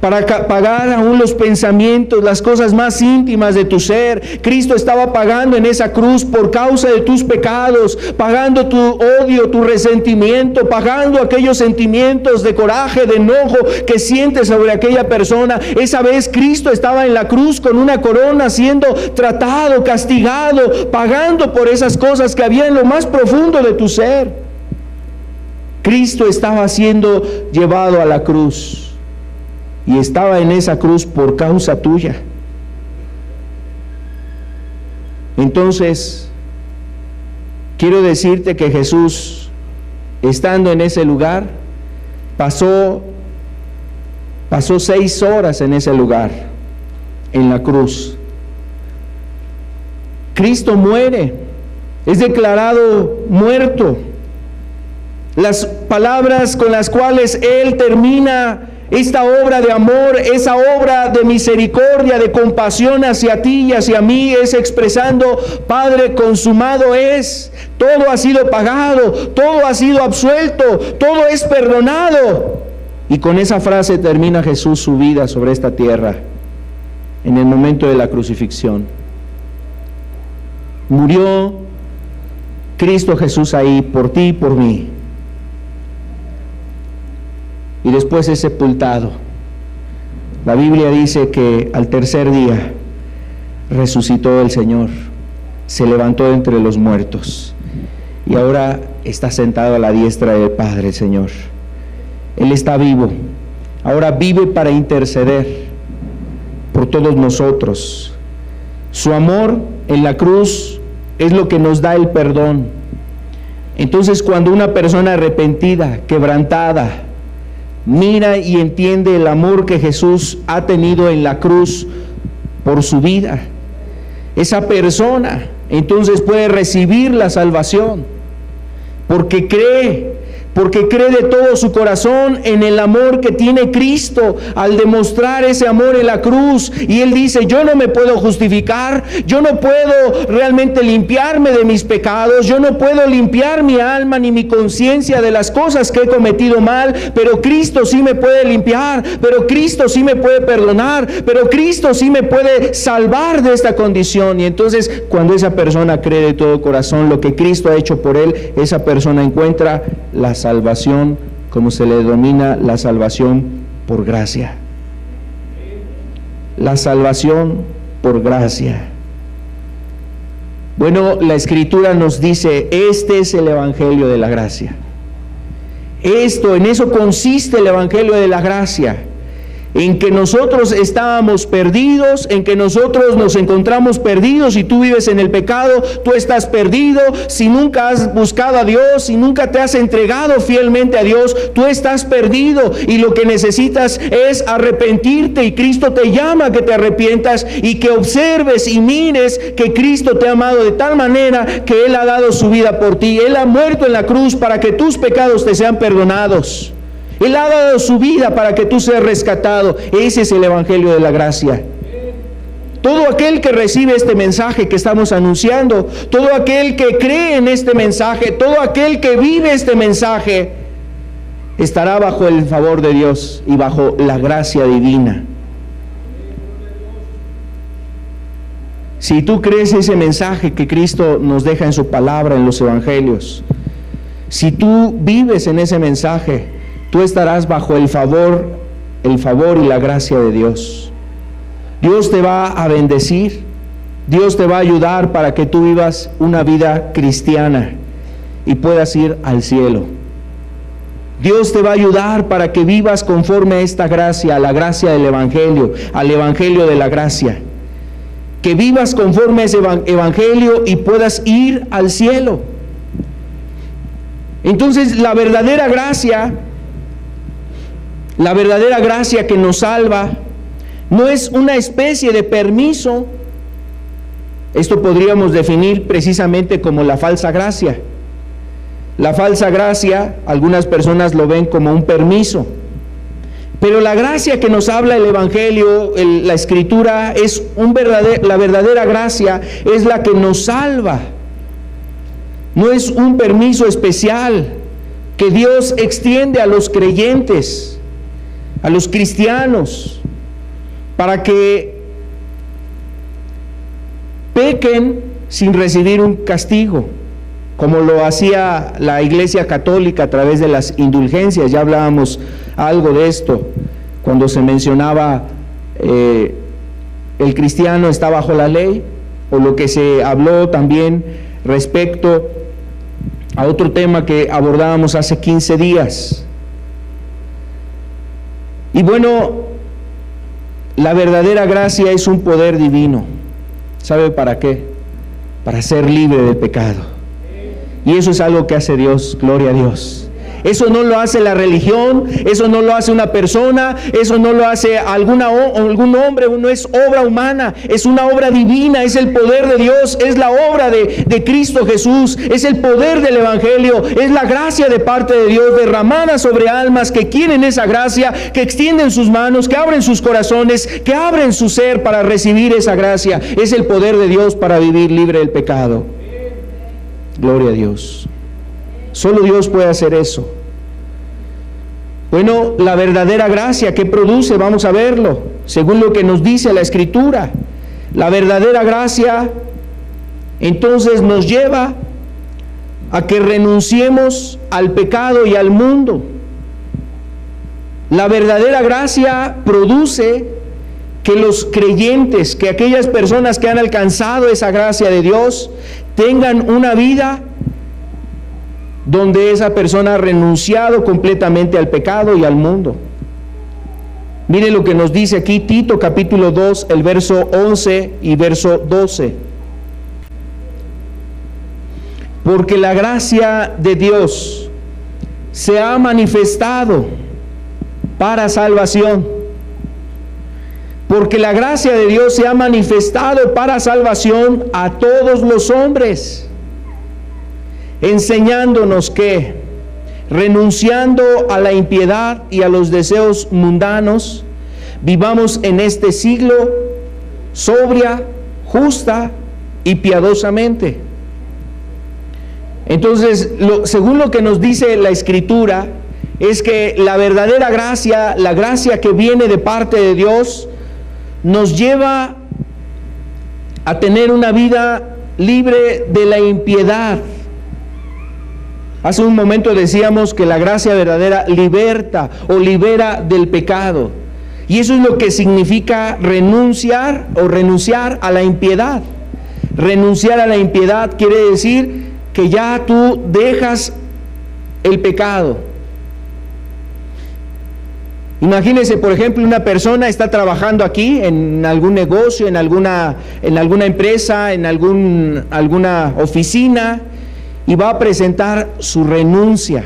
para pagar aún los pensamientos, las cosas más íntimas de tu ser. Cristo estaba pagando en esa cruz por causa de tus pecados, pagando tu odio, tu resentimiento, pagando aquellos sentimientos de coraje, de enojo que sientes sobre aquella persona. Esa vez Cristo estaba en la cruz con una corona, siendo tratado, castigado, pagando por esas cosas que había en lo más profundo de tu ser. Cristo estaba siendo llevado a la cruz. Y estaba en esa cruz por causa tuya. Entonces, quiero decirte que Jesús, estando en ese lugar, pasó 6 horas en ese lugar, en la cruz. Cristo muere, es declarado muerto. Las palabras con las cuales Él termina esta obra de amor, esa obra de misericordia, de compasión hacia ti y hacia mí, es expresando: Padre, consumado es, todo ha sido pagado, todo ha sido absuelto, todo es perdonado. Y con esa frase termina Jesús su vida sobre esta tierra, en el momento de la crucifixión. Murió Cristo Jesús ahí, por ti y por mí. Y después es sepultado. La Biblia dice que al tercer día resucitó el Señor, se levantó de entre los muertos y ahora está sentado a la diestra del Padre, el Señor. Él está vivo, ahora vive para interceder por todos nosotros. Su amor en la cruz es lo que nos da el perdón. Entonces, cuando una persona arrepentida, quebrantada, mira y entiende el amor que Jesús ha tenido en la cruz por su vida, esa persona entonces puede recibir la salvación, porque cree de todo su corazón en el amor que tiene Cristo al demostrar ese amor en la cruz. Y Él dice: yo no me puedo justificar, yo no puedo realmente limpiarme de mis pecados, yo no puedo limpiar mi alma ni mi conciencia de las cosas que he cometido mal, pero Cristo sí me puede limpiar, pero Cristo sí me puede perdonar, pero Cristo sí me puede salvar de esta condición. Y entonces, cuando esa persona cree de todo corazón lo que Cristo ha hecho por él, esa persona encuentra la salvación, como se le denomina la salvación por gracia. La salvación por gracia. Bueno, la Escritura nos dice: este es el Evangelio de la gracia. En eso consiste el Evangelio de la gracia, en que nosotros estábamos perdidos, en que nosotros nos encontramos perdidos. Si tú vives en el pecado, tú estás perdido. Si nunca has buscado a Dios, si nunca te has entregado fielmente a Dios, tú estás perdido, y lo que necesitas es arrepentirte, y Cristo te llama a que te arrepientas y que observes y mires que Cristo te ha amado de tal manera que Él ha dado su vida por ti. Él ha muerto en la cruz para que tus pecados te sean perdonados. Él ha dado su vida para que tú seas rescatado. Ese es el Evangelio de la gracia. Todo aquel que recibe este mensaje que estamos anunciando, todo aquel que cree en este mensaje, todo aquel que vive este mensaje, estará bajo el favor de Dios y bajo la gracia divina. Si tú crees ese mensaje que Cristo nos deja en su palabra, en los evangelios, si tú vives en ese mensaje, tú estarás bajo el favor y la gracia de Dios. Dios te va a bendecir, Dios te va a ayudar para que tú vivas una vida cristiana y puedas ir al cielo. Dios te va a ayudar para que vivas conforme a esta gracia, a la gracia del Evangelio, al Evangelio de la gracia. Que vivas conforme a ese Evangelio y puedas ir al cielo. Entonces, la verdadera gracia que nos salva no es una especie de permiso. Esto podríamos definir precisamente como la falsa gracia. La falsa gracia, algunas personas lo ven como un permiso, pero la gracia que nos habla el Evangelio, la Escritura, es la verdadera gracia, es la que nos salva. No es un permiso especial que Dios extiende a los creyentes. a los cristianos, para que pequen sin recibir un castigo, como lo hacía la Iglesia Católica a través de las indulgencias. Ya hablábamos algo de esto, cuando se mencionaba el cristiano está bajo la ley, o lo que se habló también respecto a otro tema que abordábamos hace 15 días. Y bueno, la verdadera gracia es un poder divino. ¿Sabe para qué? Para ser libre del pecado. Y eso es algo que hace Dios, gloria a Dios. Eso no lo hace la religión, eso no lo hace una persona, eso no lo hace algún hombre, no es obra humana, es una obra divina, es el poder de Dios, es la obra de Cristo Jesús, es el poder del Evangelio, es la gracia de parte de Dios derramada sobre almas que quieren esa gracia, que extienden sus manos, que abren sus corazones, que abren su ser para recibir esa gracia. Es el poder de Dios para vivir libre del pecado. Gloria a Dios. Solo Dios puede hacer eso. Bueno, la verdadera gracia que produce, vamos a verlo, según lo que nos dice la Escritura. La verdadera gracia entonces nos lleva a que renunciemos al pecado y al mundo. La verdadera gracia produce que los creyentes, que aquellas personas que han alcanzado esa gracia de Dios, tengan una vida donde esa persona ha renunciado completamente al pecado y al mundo. Mire lo que nos dice aquí Tito capítulo 2, el verso 11 y verso 12. Porque la gracia de Dios se ha manifestado para salvación. Porque la gracia de Dios se ha manifestado para salvación a todos los hombres, enseñándonos que, renunciando a la impiedad y a los deseos mundanos, vivamos en este siglo sobria, justa y piadosamente. Entonces, según lo que nos dice la Escritura, es que la verdadera gracia, la gracia que viene de parte de Dios, nos lleva a tener una vida libre de la impiedad. Hace un momento decíamos que la gracia verdadera liberta o libera del pecado. Y eso es lo que significa renunciar o renunciar a la impiedad. Renunciar a la impiedad quiere decir que ya tú dejas el pecado. Imagínese, por ejemplo, una persona está trabajando aquí en algún negocio, en alguna empresa, en alguna oficina, y va a presentar su renuncia.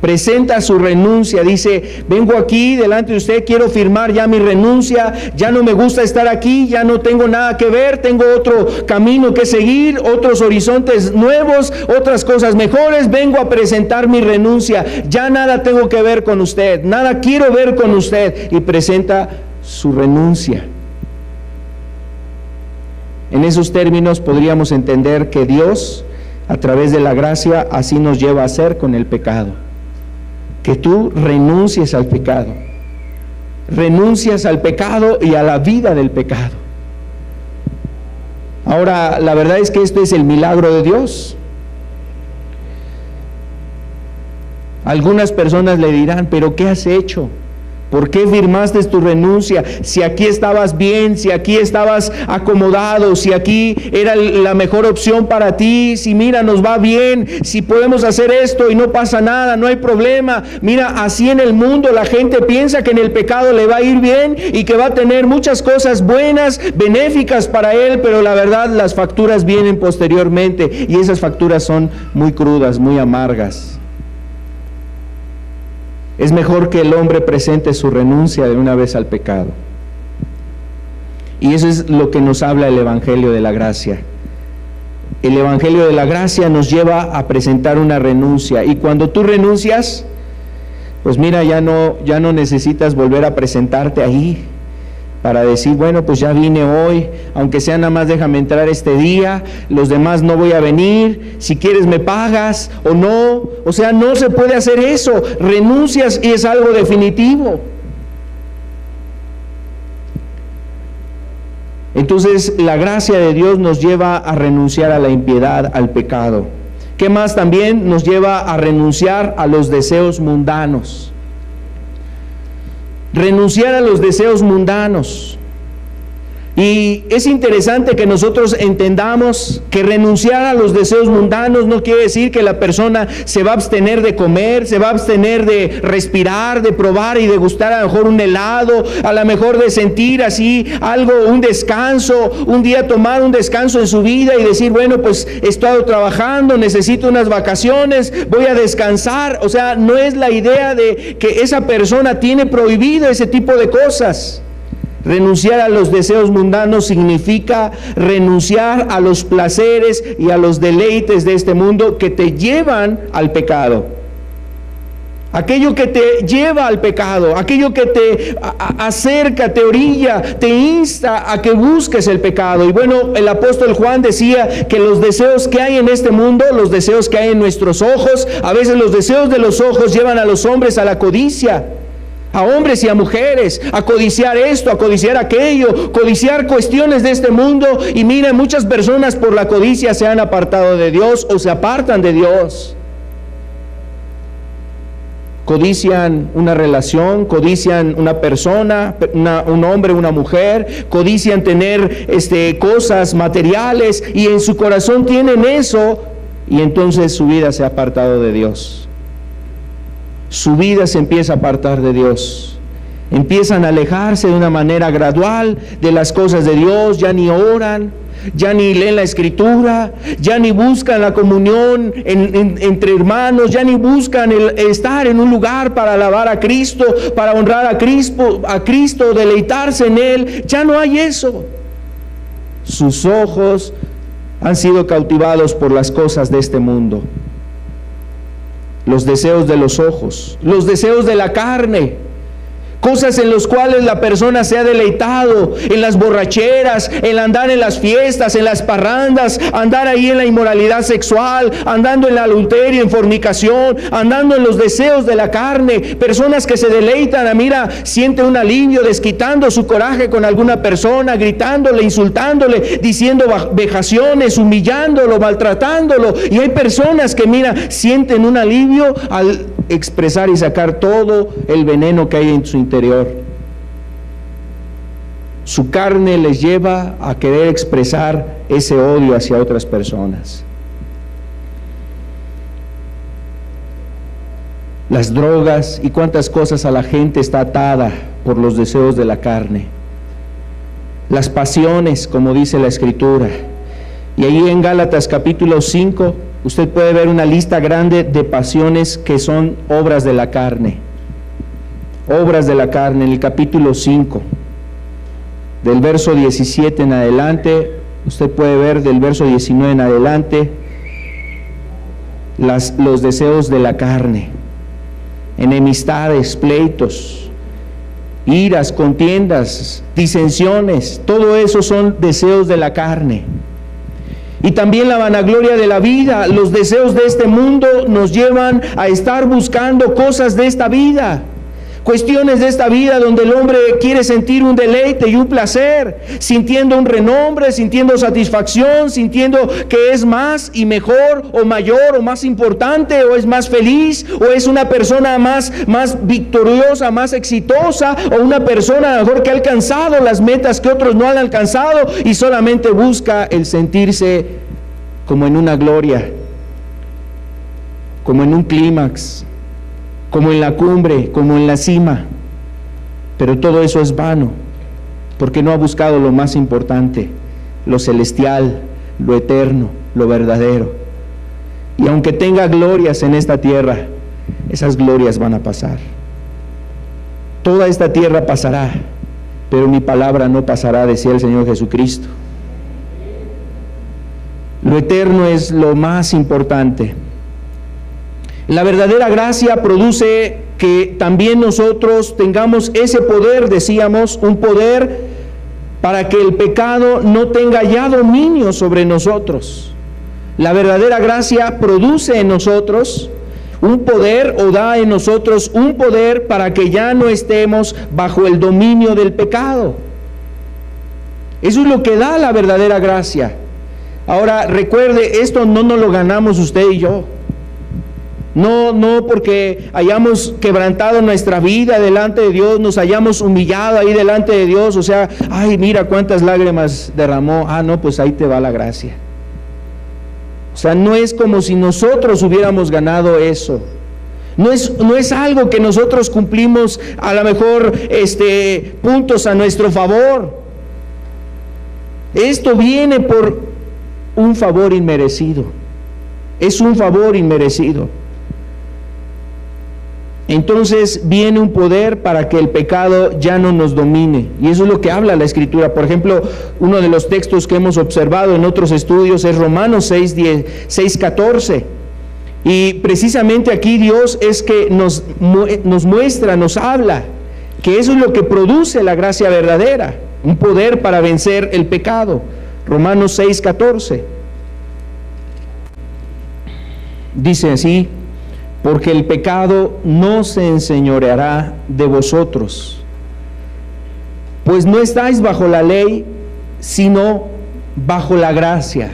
Presenta su renuncia, dice: vengo aquí delante de usted, quiero firmar ya mi renuncia, ya no me gusta estar aquí, ya no tengo nada que ver, tengo otro camino que seguir, otros horizontes nuevos, otras cosas mejores, vengo a presentar mi renuncia, ya nada tengo que ver con usted, nada quiero ver con usted, y presenta su renuncia. En esos términos podríamos entender que Dios, a través de la gracia, así nos lleva a hacer con el pecado. Que tú renuncies al pecado. Renuncias al pecado y a la vida del pecado. Ahora, la verdad es que esto es el milagro de Dios. Algunas personas le dirán: ¿pero qué has hecho? ¿Por qué firmaste tu renuncia? Si aquí estabas bien, si aquí estabas acomodado, si aquí era la mejor opción para ti, si mira, nos va bien, si podemos hacer esto y no pasa nada, no hay problema. Mira, así en el mundo la gente piensa que en el pecado le va a ir bien y que va a tener muchas cosas buenas, benéficas para él, pero la verdad las facturas vienen posteriormente y esas facturas son muy crudas, muy amargas. Es mejor que el hombre presente su renuncia de una vez al pecado. Y eso es lo que nos habla el Evangelio de la Gracia. El Evangelio de la Gracia nos lleva a presentar una renuncia. Y cuando tú renuncias, pues mira, ya no necesitas volver a presentarte ahí para decir: bueno, pues ya vine hoy, aunque sea nada más déjame entrar este día, los demás no voy a venir, si quieres me pagas o no. O sea, no se puede hacer eso. Renuncias y es algo definitivo. Entonces, la gracia de Dios nos lleva a renunciar a la impiedad, al pecado. ¿Qué más? También nos lleva a renunciar a los deseos mundanos. Renunciar a los deseos mundanos. Y es interesante que nosotros entendamos que renunciar a los deseos mundanos no quiere decir que la persona se va a abstener de comer, se va a abstener de respirar, de probar y de gustar a lo mejor un helado, a lo mejor de sentir así algo, un descanso, un día tomar un descanso en su vida y decir, bueno, pues he estado trabajando, necesito unas vacaciones, voy a descansar. O sea, no es la idea de que esa persona tiene prohibido ese tipo de cosas. Renunciar a los deseos mundanos significa renunciar a los placeres y a los deleites de este mundo que te llevan al pecado. Aquello que te lleva al pecado, aquello que te acerca, te orilla, te insta a que busques el pecado. Y bueno, el apóstol Juan decía que los deseos que hay en este mundo, los deseos que hay en nuestros ojos, a veces los deseos de los ojos llevan a los hombres a la codicia. A hombres y a mujeres, a codiciar esto, a codiciar aquello, codiciar cuestiones de este mundo. Y mira, muchas personas por la codicia se han apartado de Dios o se apartan de Dios. Codician una relación, codician una persona, un hombre, una mujer, codician tener cosas materiales y en su corazón tienen eso y entonces su vida se ha apartado de Dios. Su vida se empieza a apartar de Dios. Empiezan a alejarse de una manera gradual de las cosas de Dios, ya ni oran, ya ni leen la Escritura, ya ni buscan la comunión entre hermanos, ya ni buscan el estar en un lugar para alabar a Cristo, para honrar a Cristo, deleitarse en Él. Ya no hay eso. Sus ojos han sido cautivados por las cosas de este mundo. Los deseos de los ojos, los deseos de la carne, cosas en las cuales la persona se ha deleitado, en las borracheras, en andar en las fiestas, en las parrandas, andar ahí en la inmoralidad sexual, andando en el adulterio, en fornicación, andando en los deseos de la carne, personas que se deleitan, mira, siente un alivio desquitando su coraje con alguna persona, gritándole, insultándole, diciendo vejaciones, humillándolo, maltratándolo, y hay personas que mira, sienten un alivio al expresar y sacar todo el veneno que hay en su interior. Su carne les lleva a querer expresar ese odio hacia otras personas. Las drogas y cuántas cosas a la gente está atada por los deseos de la carne. Las pasiones, como dice la Escritura. Y ahí en Gálatas capítulo 5, usted puede ver una lista grande de pasiones que son obras de la carne. Obras de la carne, en el capítulo 5, del verso 17 en adelante, usted puede ver del verso 19 en adelante, los deseos de la carne, enemistades, pleitos, iras, contiendas, disensiones, todo eso son deseos de la carne. Y también la vanagloria de la vida, los deseos de este mundo nos llevan a estar buscando cosas de esta vida, cuestiones de esta vida donde el hombre quiere sentir un deleite y un placer, sintiendo un renombre, sintiendo satisfacción, sintiendo que es más y mejor o mayor o más importante o es más feliz o es una persona más victoriosa, más exitosa o una persona a lo mejor que ha alcanzado las metas que otros no han alcanzado y solamente busca el sentirse como en una gloria, como en un clímax, como en la cumbre, como en la cima. Pero todo eso es vano, porque no ha buscado lo más importante, lo celestial, lo eterno, lo verdadero. Y aunque tenga glorias en esta tierra, esas glorias van a pasar. Toda esta tierra pasará, pero mi palabra no pasará, decía el Señor Jesucristo. Lo eterno es lo más importante. La verdadera gracia produce que también nosotros tengamos ese poder, decíamos, un poder para que el pecado no tenga ya dominio sobre nosotros. La verdadera gracia produce en nosotros un poder o da en nosotros un poder para que ya no estemos bajo el dominio del pecado. Eso es lo que da la verdadera gracia. Ahora, recuerde, esto no nos lo ganamos usted y yo. No porque hayamos quebrantado nuestra vida delante de Dios, nos hayamos humillado ahí delante de Dios, o sea, ay, mira cuántas lágrimas derramó, no, pues ahí te va la gracia. O sea, no es como si nosotros hubiéramos ganado eso. No es algo que nosotros cumplimos a lo mejor puntos a nuestro favor. Esto viene por un favor inmerecido. Es un favor inmerecido. Entonces viene un poder para que el pecado ya no nos domine, y eso es lo que habla la Escritura. Por ejemplo, uno de los textos que hemos observado en otros estudios es Romanos 6:14, y precisamente aquí Dios es que nos muestra, nos habla que eso es lo que produce la gracia verdadera, un poder para vencer el pecado. Romanos 6:14 dice así: porque el pecado no se enseñoreará de vosotros, pues no estáis bajo la ley, sino bajo la gracia.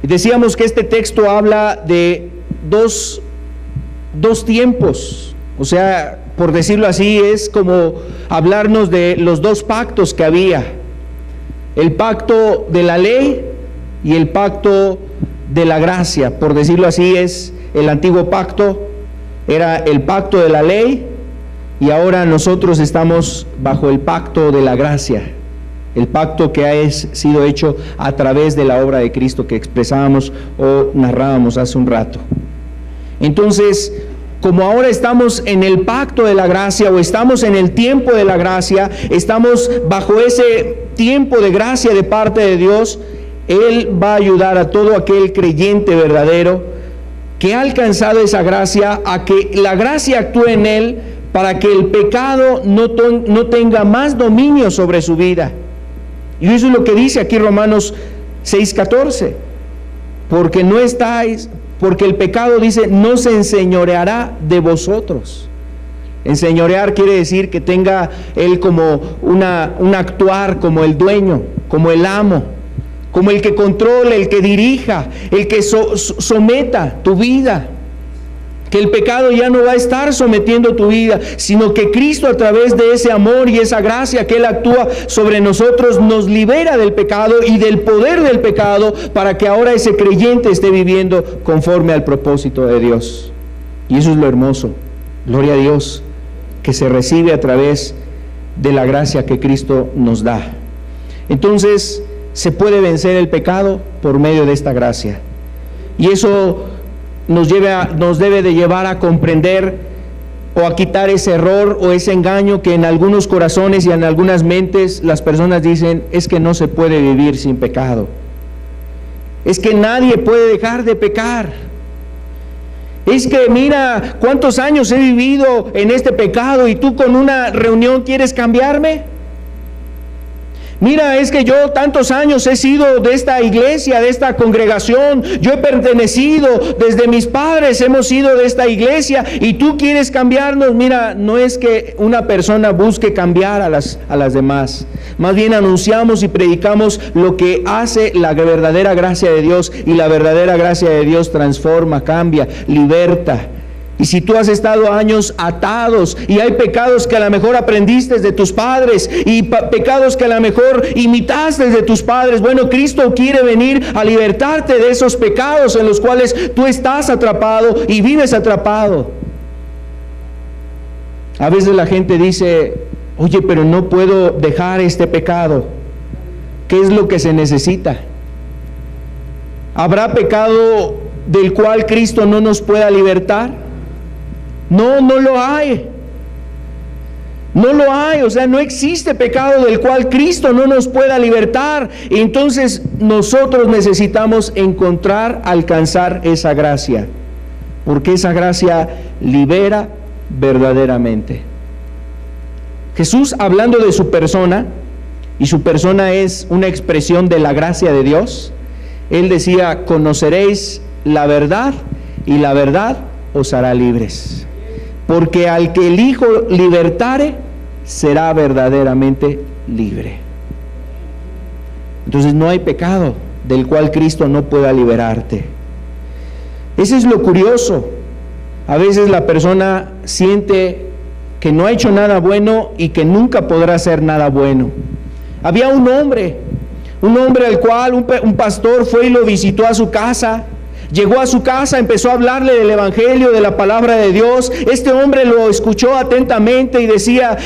Y decíamos que este texto habla de dos tiempos, o sea, por decirlo así, es como hablarnos de los dos pactos que había: el pacto de la ley y el pacto de la gracia. Por decirlo así, es el antiguo pacto, era el pacto de la ley, y ahora nosotros estamos bajo el pacto de la gracia, el pacto que ha sido hecho a través de la obra de Cristo que expresábamos o narrábamos hace un rato. Entonces, como ahora estamos en el pacto de la gracia, o estamos en el tiempo de la gracia, estamos bajo ese tiempo de gracia de parte de Dios, Él va a ayudar a todo aquel creyente verdadero que ha alcanzado esa gracia, a que la gracia actúe en él para que el pecado no tenga más dominio sobre su vida. Y eso es lo que dice aquí Romanos 6:14. Porque el pecado, dice, no se enseñoreará de vosotros. Enseñorear quiere decir que tenga él como un actuar como el dueño, como el amo, como el que controle, el que dirija, el que someta tu vida. Que el pecado ya no va a estar sometiendo tu vida, sino que Cristo, a través de ese amor y esa gracia que Él actúa sobre nosotros, nos libera del pecado y del poder del pecado, para que ahora ese creyente esté viviendo conforme al propósito de Dios. Y eso es lo hermoso, gloria a Dios, que se recibe a través de la gracia que Cristo nos da. Entonces, se puede vencer el pecado por medio de esta gracia, y eso nos debe de llevar a comprender o a quitar ese error o ese engaño que en algunos corazones y en algunas mentes las personas dicen: es que no se puede vivir sin pecado, es que nadie puede dejar de pecar, es que mira cuántos años he vivido en este pecado y tú con una reunión quieres cambiarme. Mira, es que yo tantos años he sido de esta iglesia, de esta congregación, yo he pertenecido, desde mis padres hemos sido de esta iglesia, y tú quieres cambiarnos. Mira, no es que una persona busque cambiar a las demás, más bien anunciamos y predicamos lo que hace la verdadera gracia de Dios, y la verdadera gracia de Dios transforma, cambia, liberta. Y si tú has estado años atados y hay pecados que a lo mejor aprendiste de tus padres y pecados que a lo mejor imitaste de tus padres, bueno, Cristo quiere venir a libertarte de esos pecados en los cuales tú estás atrapado y vives atrapado. A veces la gente dice: oye, pero no puedo dejar este pecado. ¿Qué es lo que se necesita? ¿Habrá pecado del cual Cristo no nos pueda libertar? No, no lo hay. No lo hay, o sea, no existe pecado del cual Cristo no nos pueda libertar. Y entonces nosotros necesitamos alcanzar esa gracia, porque esa gracia libera verdaderamente. Jesús, hablando de su persona, y su persona es una expresión de la gracia de Dios, Él decía: conoceréis la verdad, y la verdad os hará libres. Porque al que el Hijo libertare, será verdaderamente libre. Entonces no hay pecado del cual Cristo no pueda liberarte. Ese es lo curioso. A veces la persona siente que no ha hecho nada bueno y que nunca podrá hacer nada bueno. Había un hombre al cual un pastor fue y lo visitó a su casa. Llegó a su casa, empezó a hablarle del evangelio, de la palabra de Dios. Este hombre lo escuchó atentamente y decía: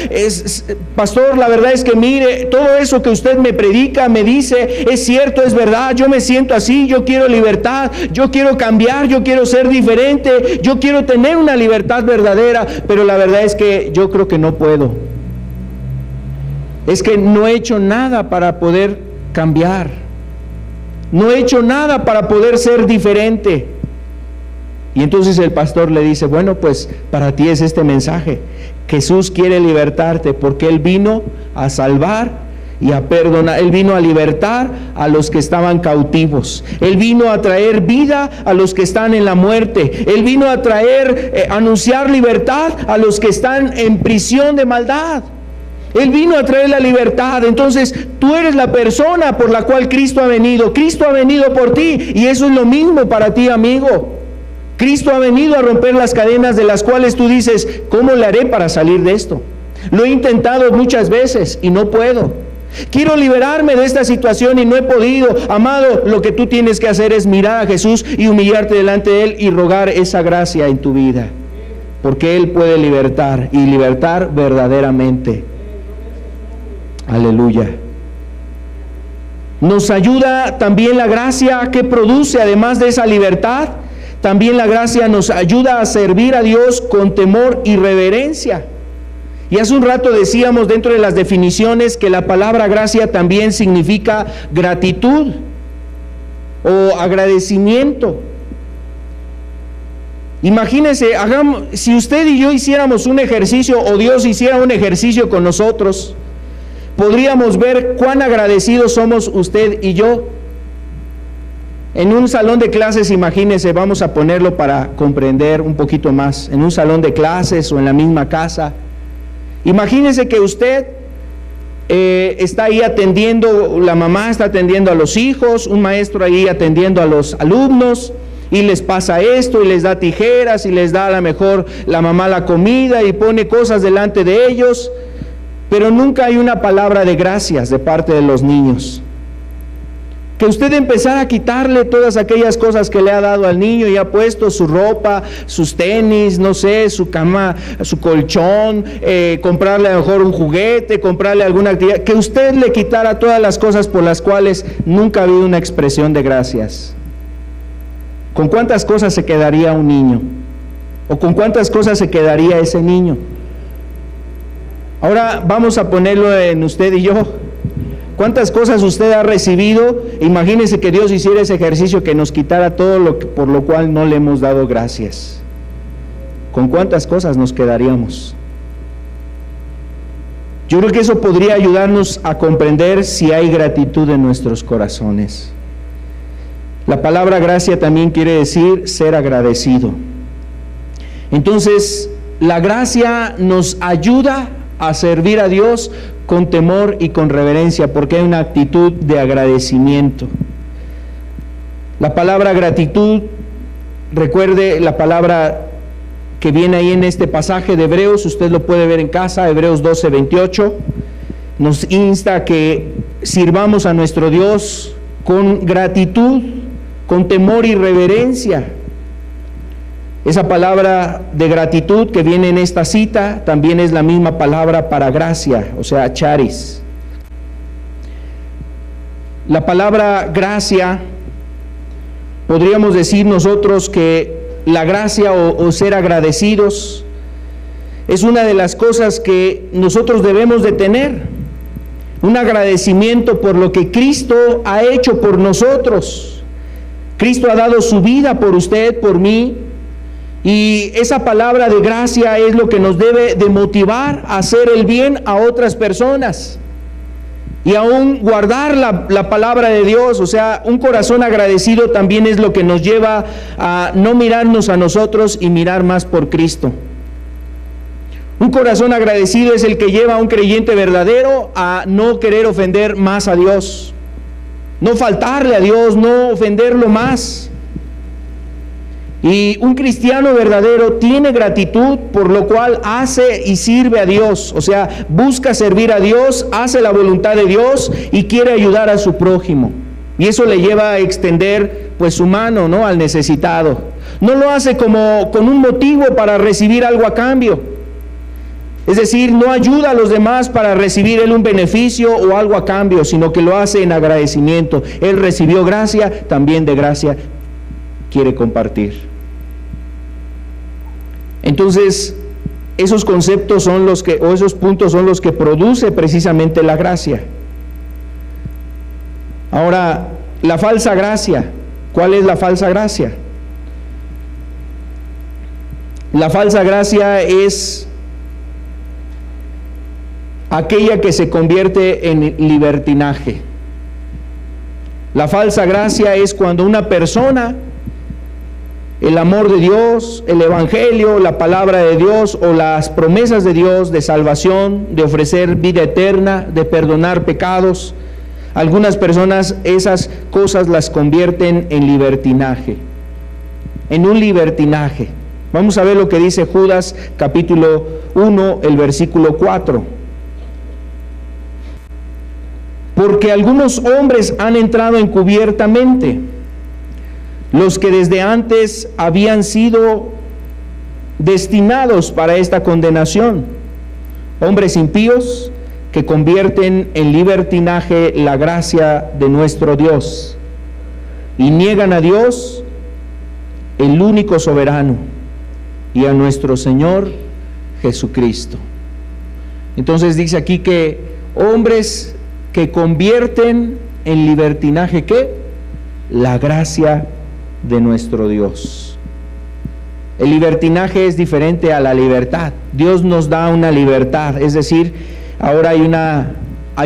pastor, la verdad es que mire, todo eso que usted me predica, me dice, es cierto, es verdad. Yo me siento así, yo quiero libertad, yo quiero cambiar, yo quiero ser diferente, yo quiero tener una libertad verdadera, pero la verdad es que yo creo que no puedo. Es que no he hecho nada para poder cambiar. No he hecho nada para poder ser diferente. Y entonces el pastor le dice: bueno, pues para ti es este mensaje. Jesús quiere libertarte porque Él vino a salvar y a perdonar. Él vino a libertar a los que estaban cautivos. Él vino a traer vida a los que están en la muerte. Él vino a traer, anunciar libertad a los que están en prisión de maldad. Él vino a traer la libertad. Entonces tú eres la persona por la cual Cristo ha venido. Cristo ha venido por ti, y eso es lo mismo para ti, amigo. Cristo ha venido a romper las cadenas de las cuales tú dices: ¿cómo le haré para salir de esto? Lo he intentado muchas veces y no puedo. Quiero liberarme de esta situación y no he podido. Amado, lo que tú tienes que hacer es mirar a Jesús y humillarte delante de Él y rogar esa gracia en tu vida, porque Él puede libertar, y libertar verdaderamente. Aleluya. Nos ayuda también la gracia que produce, además de esa libertad, también la gracia nos ayuda a servir a Dios con temor y reverencia. Y hace un rato decíamos dentro de las definiciones que la palabra gracia también significa gratitud o agradecimiento. Imagínense, si usted y yo hiciéramos un ejercicio, o Dios hiciera un ejercicio con nosotros, podríamos ver cuán agradecidos somos usted y yo. En un salón de clases, imagínense, vamos a ponerlo para comprender un poquito más, en un salón de clases o en la misma casa. Imagínense que usted está ahí atendiendo, la mamá está atendiendo a los hijos, un maestro ahí atendiendo a los alumnos, y les pasa esto, y les da tijeras, y les da a lo mejor la mamá la comida, y pone cosas delante de ellos, pero nunca hay una palabra de gracias de parte de los niños. Que usted empezara a quitarle todas aquellas cosas que le ha dado al niño y ha puesto: su ropa, sus tenis, no sé, su cama, su colchón, comprarle a lo mejor un juguete, comprarle alguna actividad, que usted le quitara todas las cosas por las cuales nunca ha habido una expresión de gracias. ¿Con cuántas cosas se quedaría un niño? ¿O con cuántas cosas se quedaría ese niño? Ahora vamos a ponerlo en usted y yo. ¿Cuántas cosas usted ha recibido? Imagínese que Dios hiciera ese ejercicio, que nos quitara todo lo que, por lo cual no le hemos dado gracias. ¿Con cuántas cosas nos quedaríamos? Yo creo que eso podría ayudarnos a comprender si hay gratitud en nuestros corazones. La palabra gracia también quiere decir ser agradecido. Entonces, la gracia nos ayuda a servir a Dios con temor y con reverencia, porque hay una actitud de agradecimiento. La palabra gratitud, recuerde la palabra que viene ahí en este pasaje de Hebreos, usted lo puede ver en casa, Hebreos 12:28, nos insta a que sirvamos a nuestro Dios con gratitud, con temor y reverencia. Esa palabra de gratitud que viene en esta cita también es la misma palabra para gracia, o sea, charis. La palabra gracia, podríamos decir nosotros que la gracia o ser agradecidos es una de las cosas que nosotros debemos de tener. Un agradecimiento por lo que Cristo ha hecho por nosotros. Cristo ha dado su vida por usted, por mí. Y esa palabra de gracia es lo que nos debe de motivar a hacer el bien a otras personas y aún guardar la palabra de Dios. O sea, un corazón agradecido también es lo que nos lleva a no mirarnos a nosotros y mirar más por Cristo. Un corazón agradecido es el que lleva a un creyente verdadero a no querer ofender más a Dios. no faltarle a Dios, no ofenderlo más. Y un cristiano verdadero tiene gratitud, por lo cual hace y sirve a Dios, o sea, busca servir a Dios, hace la voluntad de Dios y quiere ayudar a su prójimo. Y eso le lleva a extender pues su mano, ¿no?, al necesitado. No lo hace como con un motivo para recibir algo a cambio. Es decir, no ayuda a los demás para recibir él un beneficio o algo a cambio, sino que lo hace en agradecimiento. Él recibió gracia, también de gracia quiere compartir. Entonces, esos conceptos son los que, o esos puntos son los que produce precisamente la gracia. Ahora, la falsa gracia. ¿Cuál es la falsa gracia? La falsa gracia es aquella que se convierte en libertinaje. La falsa gracia es cuando una persona, el amor de Dios, el evangelio, la palabra de Dios o las promesas de Dios de salvación, de ofrecer vida eterna, de perdonar pecados, algunas personas esas cosas las convierten en libertinaje, en un libertinaje. Vamos a ver lo que dice Judas capítulo 1, el versículo 4. Porque algunos hombres han entrado encubiertamente, los que desde antes habían sido destinados para esta condenación, hombres impíos que convierten en libertinaje la gracia de nuestro Dios y niegan a Dios, el único soberano, y a nuestro Señor Jesucristo. Entonces dice aquí que hombres que convierten en libertinaje, ¿qué? La gracia de nuestro Dios. El libertinaje es diferente a la libertad. Dios nos da una libertad, es decir, ahora hay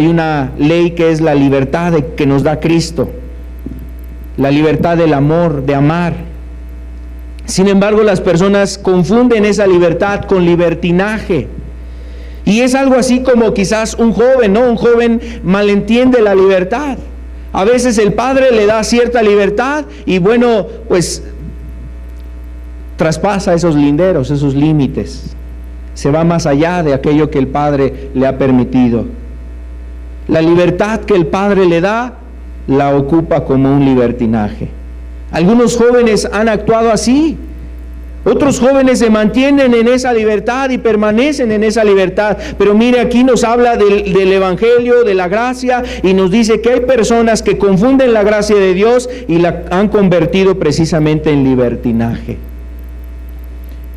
una ley que es la libertad que nos da Cristo, la libertad del amor, de amar. Sin embargo, las personas confunden esa libertad con libertinaje. Y es algo así como quizás un joven, ¿no? Un joven malentiende la libertad. A veces el padre le da cierta libertad y bueno, pues traspasa esos linderos, esos límites. Se va más allá de aquello que el padre le ha permitido. La libertad que el padre le da, la ocupa como un libertinaje. Algunos jóvenes han actuado así. Otros jóvenes se mantienen en esa libertad y permanecen en esa libertad. Pero mire, aquí nos habla del evangelio, de la gracia, y nos dice que hay personas que confunden la gracia de Dios y la han convertido precisamente en libertinaje.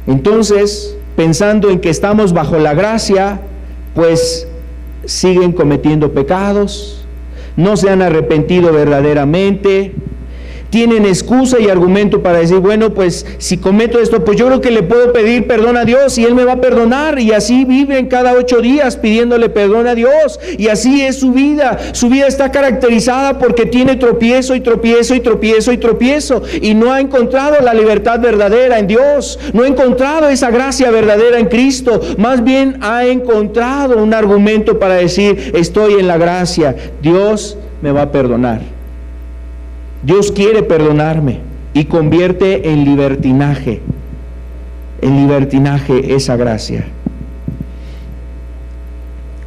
Entonces, pensando en que estamos bajo la gracia, pues siguen cometiendo pecados, no se han arrepentido verdaderamente, tienen excusa y argumento para decir, bueno, pues si cometo esto, pues yo creo que le puedo pedir perdón a Dios y Él me va a perdonar, y así viven cada 8 días pidiéndole perdón a Dios, y así es su vida. Su vida está caracterizada porque tiene tropiezo y tropiezo y tropiezo y tropiezo, y no ha encontrado la libertad verdadera en Dios, no ha encontrado esa gracia verdadera en Cristo, más bien ha encontrado un argumento para decir, estoy en la gracia, Dios me va a perdonar. Dios quiere perdonarme, y convierte en libertinaje esa gracia.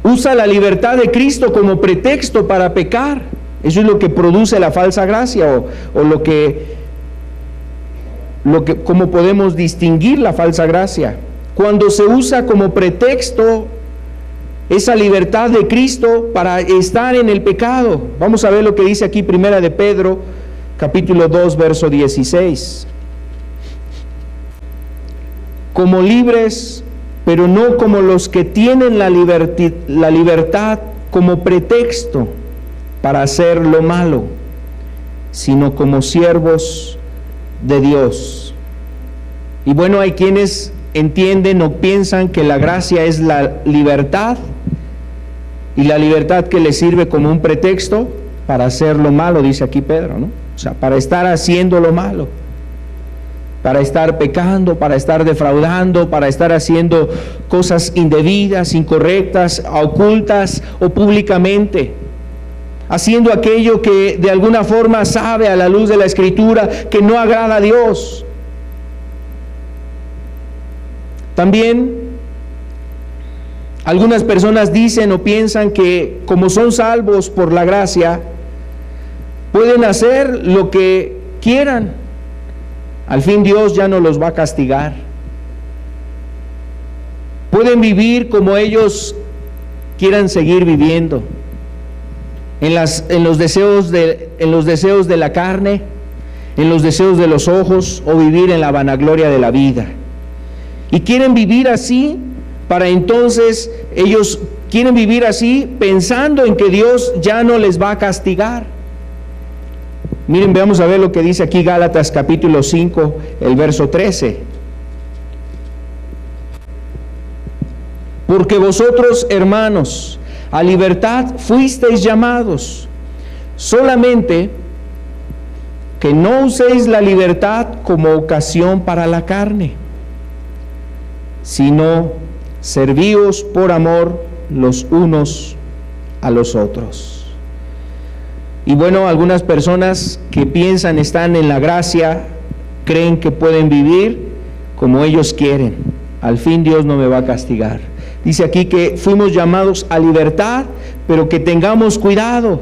Usa la libertad de Cristo como pretexto para pecar. Eso es lo que produce la falsa gracia, o lo que cómo podemos distinguir la falsa gracia. Cuando se usa como pretexto esa libertad de Cristo para estar en el pecado. Vamos a ver lo que dice aquí Primera de Pedro, capítulo 2, verso 16. Como libres, pero no como los que tienen la libertad como pretexto para hacer lo malo, sino como siervos de Dios. Y bueno, hay quienes entienden o piensan que la gracia es la libertad, y la libertad que les sirve como un pretexto para hacer lo malo, dice aquí Pedro, ¿no? O sea, para estar haciendo lo malo, para estar pecando, para estar defraudando, para estar haciendo cosas indebidas, incorrectas, ocultas o públicamente. haciendo aquello que de alguna forma sabe a la luz de la Escritura que no agrada a Dios. También algunas personas dicen o piensan que como son salvos por la gracia, pueden hacer lo que quieran. Al fin Dios ya no los va a castigar. Pueden vivir como ellos quieran seguir viviendo, en los deseos de la carne, en los deseos de los ojos, o vivir en la vanagloria de la vida. Y quieren vivir así, para entonces ellos quieren vivir así pensando en que Dios ya no les va a castigar. Miren, veamos a ver lo que dice aquí Gálatas capítulo 5, el verso 13. Porque vosotros, hermanos, a libertad fuisteis llamados, solamente que no uséis la libertad como ocasión para la carne, sino servíos por amor los unos a los otros. Y bueno, algunas personas que piensan están en la gracia, creen que pueden vivir como ellos quieren. Al fin Dios no me va a castigar. Dice aquí que fuimos llamados a libertad, pero que tengamos cuidado,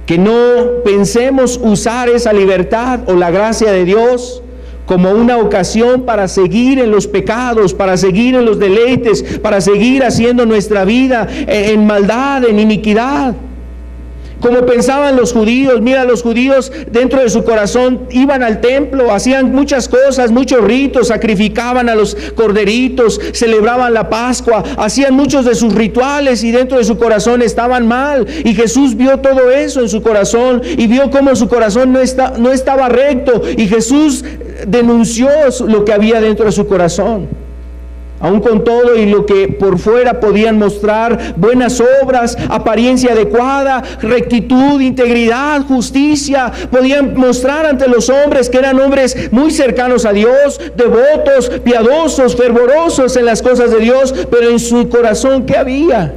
que no pensemos usar esa libertad o la gracia de Dios como una ocasión para seguir en los pecados, para seguir en los deleites, para seguir haciendo nuestra vida en maldad, en iniquidad. Como pensaban los judíos. Mira, los judíos dentro de su corazón iban al templo, hacían muchas cosas, muchos ritos, sacrificaban a los corderitos, celebraban la Pascua, hacían muchos de sus rituales y dentro de su corazón estaban mal. Y Jesús vio todo eso en su corazón y vio cómo su corazón no estaba recto, y Jesús denunció lo que había dentro de su corazón. Aún con todo y lo que por fuera podían mostrar buenas obras, apariencia adecuada, rectitud, integridad, justicia, podían mostrar ante los hombres que eran hombres muy cercanos a Dios, devotos, piadosos, fervorosos en las cosas de Dios, pero en su corazón, ¿qué había?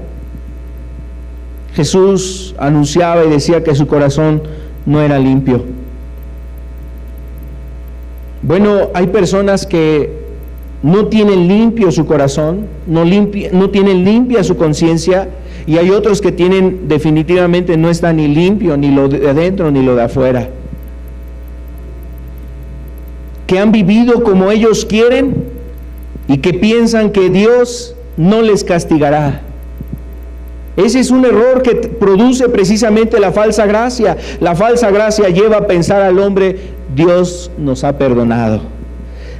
Jesús anunciaba y decía que su corazón no era limpio. Bueno, hay personas que no tienen limpio su corazón, no tienen limpia su conciencia, y hay otros que tienen, definitivamente no está ni limpio, ni lo de adentro ni lo de afuera, que han vivido como ellos quieren y que piensan que Dios no les castigará. Ese es un error que produce precisamente la falsa gracia. La falsa gracia lleva a pensar al hombre: Dios nos ha perdonado,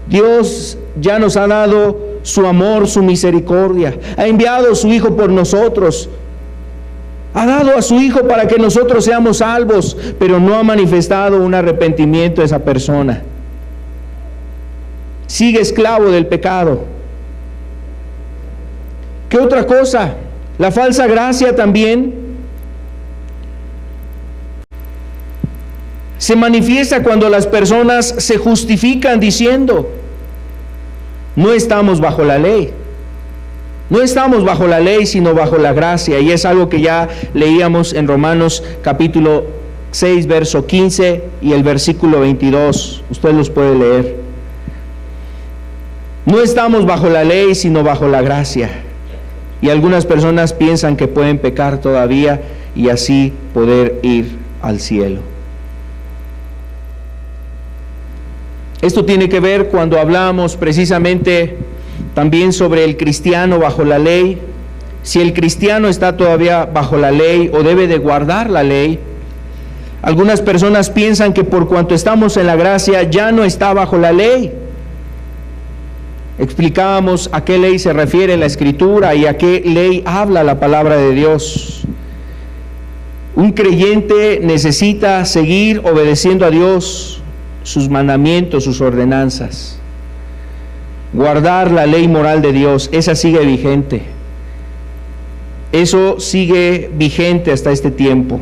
Dios ya nos ha dado su amor, su misericordia, ha enviado a su Hijo por nosotros, ha dado a su Hijo para que nosotros seamos salvos, pero no ha manifestado un arrepentimiento a esa persona. Sigue esclavo del pecado. ¿Qué otra cosa? La falsa gracia también se manifiesta cuando las personas se justifican diciendo: no estamos bajo la ley. No estamos bajo la ley, sino bajo la gracia. Y es algo que ya leíamos en Romanos capítulo 6, verso 15 y el versículo 22. Usted los puede leer. No estamos bajo la ley, sino bajo la gracia. Y algunas personas piensan que pueden pecar todavía y así poder ir al cielo. Esto tiene que ver cuando hablamos precisamente también sobre el cristiano bajo la ley. Si el cristiano está todavía bajo la ley o debe de guardar la ley. Algunas personas piensan que por cuanto estamos en la gracia ya no está bajo la ley. Explicábamos a qué ley se refiere la Escritura y a qué ley habla la palabra de Dios. Un creyente necesita seguir obedeciendo a Dios, sus mandamientos, sus ordenanzas, guardar la ley moral de Dios. Esa sigue vigente. Eso sigue vigente hasta este tiempo.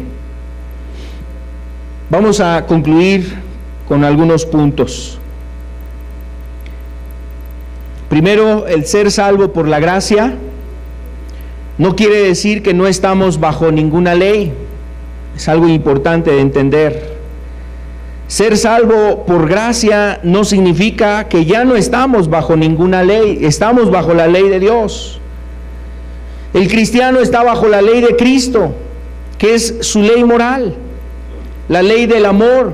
Vamos a concluir con algunos puntos. Primero, el ser salvo por la gracia no quiere decir que no estamos bajo ninguna ley. Es algo importante de entender. Ser salvo por gracia no significa que ya no estamos bajo ninguna ley, estamos bajo la ley de Dios. El cristiano está bajo la ley de Cristo, que es su ley moral, la ley del amor.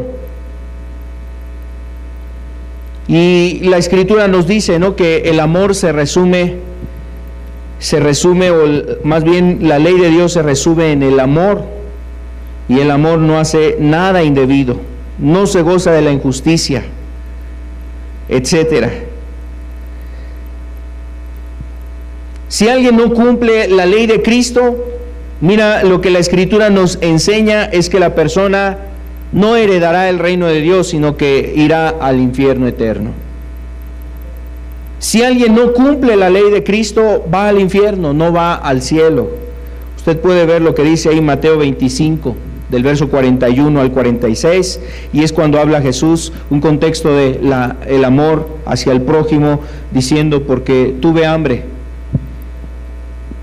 Y la Escritura nos dice, ¿no?, que el amor se resume, o más bien la ley de Dios se resume en el amor, y el amor no hace nada indebido, no se goza de la injusticia, etcétera. Si alguien no cumple la ley de Cristo, mira, lo que la Escritura nos enseña es que la persona no heredará el reino de Dios, sino que irá al infierno eterno. Si alguien no cumple la ley de Cristo, va al infierno, no va al cielo. Usted puede ver lo que dice ahí Mateo 25, del verso 41 al 46, y es cuando habla Jesús, un contexto de el amor hacia el prójimo, diciendo: porque tuve hambre,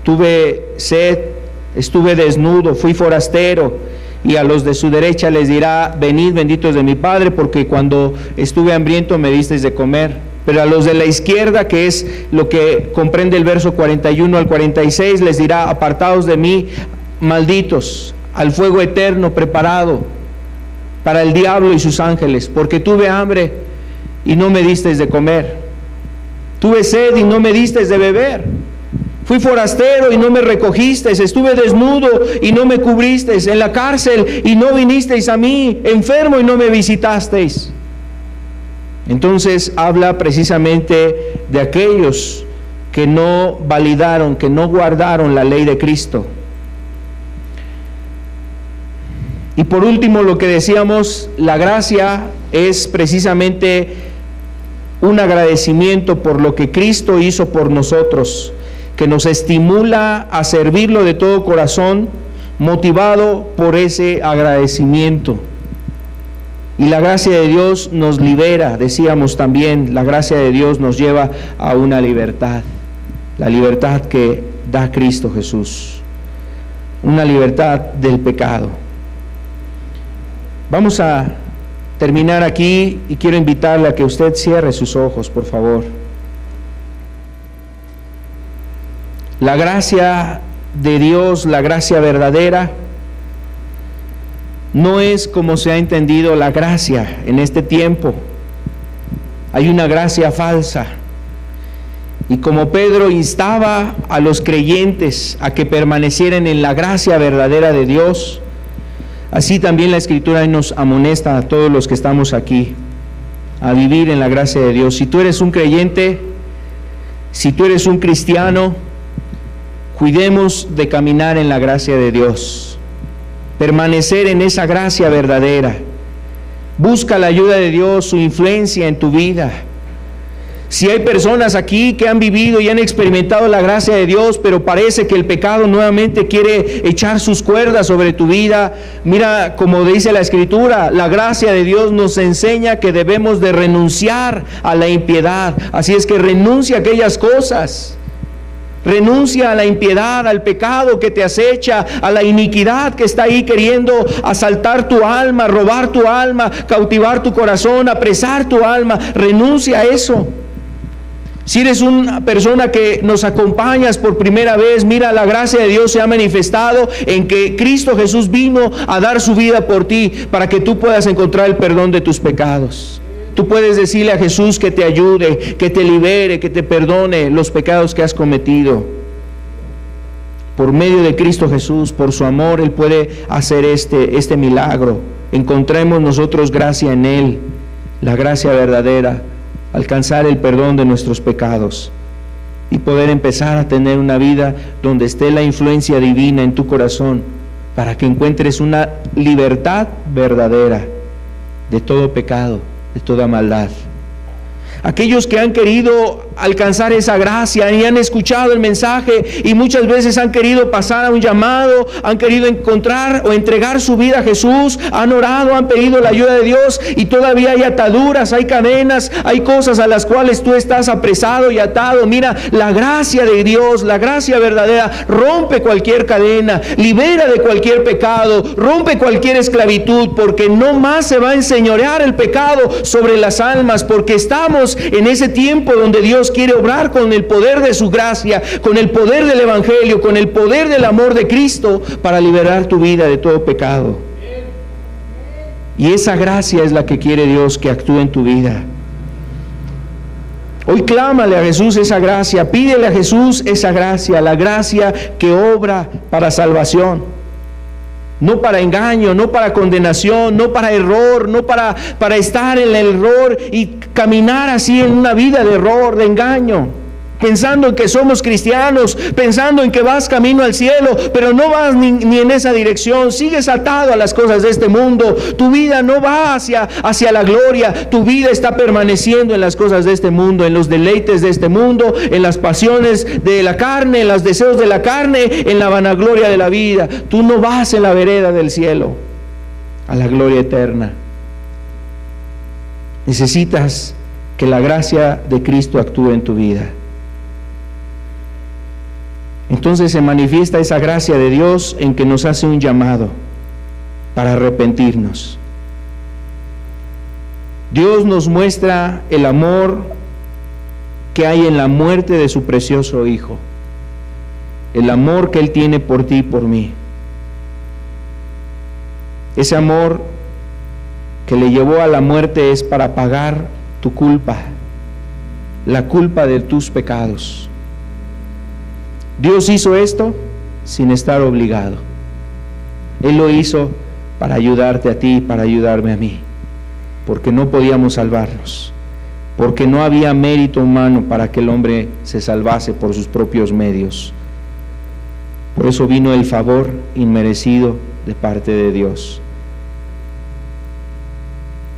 tuve sed, estuve desnudo, fui forastero, y a los de su derecha les dirá: venid, benditos de mi Padre, porque cuando estuve hambriento me disteis de comer. Pero a los de la izquierda, que es lo que comprende el verso 41 al 46, les dirá: apartaos de mí, malditos, al fuego eterno preparado para el diablo y sus ángeles, porque tuve hambre y no me disteis de comer, tuve sed y no me disteis de beber, fui forastero y no me recogisteis, estuve desnudo y no me cubristeis, en la cárcel y no vinisteis a mí, enfermo y no me visitasteis. Entonces habla precisamente de aquellos que no validaron, que no guardaron la ley de Cristo. Y por último, lo que decíamos, la gracia es precisamente un agradecimiento por lo que Cristo hizo por nosotros, que nos estimula a servirlo de todo corazón, motivado por ese agradecimiento. Y la gracia de Dios nos libera, decíamos también, la gracia de Dios nos lleva a una libertad, la libertad que da Cristo Jesús, una libertad del pecado. Vamos a terminar aquí y quiero invitarle a que usted cierre sus ojos, por favor. La gracia de Dios, la gracia verdadera, no es como se ha entendido la gracia en este tiempo. Hay una gracia falsa. Y como Pedro instaba a los creyentes a que permanecieran en la gracia verdadera de Dios, así también la Escritura nos amonesta a todos los que estamos aquí a vivir en la gracia de Dios. Si tú eres un creyente, si tú eres un cristiano, cuidemos de caminar en la gracia de Dios, permanecer en esa gracia verdadera. Busca la ayuda de Dios, su influencia en tu vida. Si hay personas aquí que han vivido y han experimentado la gracia de Dios, pero parece que el pecado nuevamente quiere echar sus cuerdas sobre tu vida, mira, como dice la Escritura, la gracia de Dios nos enseña que debemos de renunciar a la impiedad. Así es que renuncia a aquellas cosas. Renuncia a la impiedad, al pecado que te acecha, a la iniquidad que está ahí queriendo asaltar tu alma, robar tu alma, cautivar tu corazón, apresar tu alma. Renuncia a eso. Si eres una persona que nos acompañas por primera vez, mira, la gracia de Dios se ha manifestado en que Cristo Jesús vino a dar su vida por ti para que tú puedas encontrar el perdón de tus pecados. Tú puedes decirle a Jesús que te ayude, que te libere, que te perdone los pecados que has cometido. Por medio de Cristo Jesús, por su amor, Él puede hacer este milagro. Encontremos nosotros gracia en Él, la gracia verdadera, alcanzar el perdón de nuestros pecados y poder empezar a tener una vida donde esté la influencia divina en tu corazón, para que encuentres una libertad verdadera de todo pecado, de toda maldad. Aquellos que han querido alcanzar esa gracia y han escuchado el mensaje y muchas veces han querido pasar a un llamado, han querido encontrar o entregar su vida a Jesús, han orado, han pedido la ayuda de Dios y todavía hay ataduras, hay cadenas, hay cosas a las cuales tú estás apresado y atado. Mira, la gracia de Dios, la gracia verdadera rompe cualquier cadena, libera de cualquier pecado, rompe cualquier esclavitud, porque no más se va a enseñorear el pecado sobre las almas, porque estamos en ese tiempo donde Dios quiere obrar con el poder de su gracia, con el poder del Evangelio, con el poder del amor de Cristo para liberar tu vida de todo pecado. Y esa gracia es la que quiere Dios que actúe en tu vida. Hoy clámale a Jesús esa gracia, pídele a Jesús esa gracia, la gracia que obra para salvación. No para engaño, no para condenación, no para error, no para estar en el error y caminar así en una vida de error, de engaño, pensando en que somos cristianos, pensando en que vas camino al cielo, pero no vas ni en esa dirección, sigues atado a las cosas de este mundo, tu vida no va hacia la gloria, tu vida está permaneciendo en las cosas de este mundo, en los deleites de este mundo, en las pasiones de la carne, en los deseos de la carne, en la vanagloria de la vida. Tú no vas en la vereda del cielo, a la gloria eterna. Necesitas que la gracia de Cristo actúe en tu vida. Entonces se manifiesta esa gracia de Dios en que nos hace un llamado para arrepentirnos. Dios nos muestra el amor que hay en la muerte de su precioso Hijo, el amor que Él tiene por ti y por mí. Ese amor que le llevó a la muerte es para pagar tu culpa, la culpa de tus pecados. Dios hizo esto sin estar obligado. Él lo hizo para ayudarte a ti y para ayudarme a mí, porque no podíamos salvarnos, porque no había mérito humano para que el hombre se salvase por sus propios medios. Por eso vino el favor inmerecido de parte de Dios,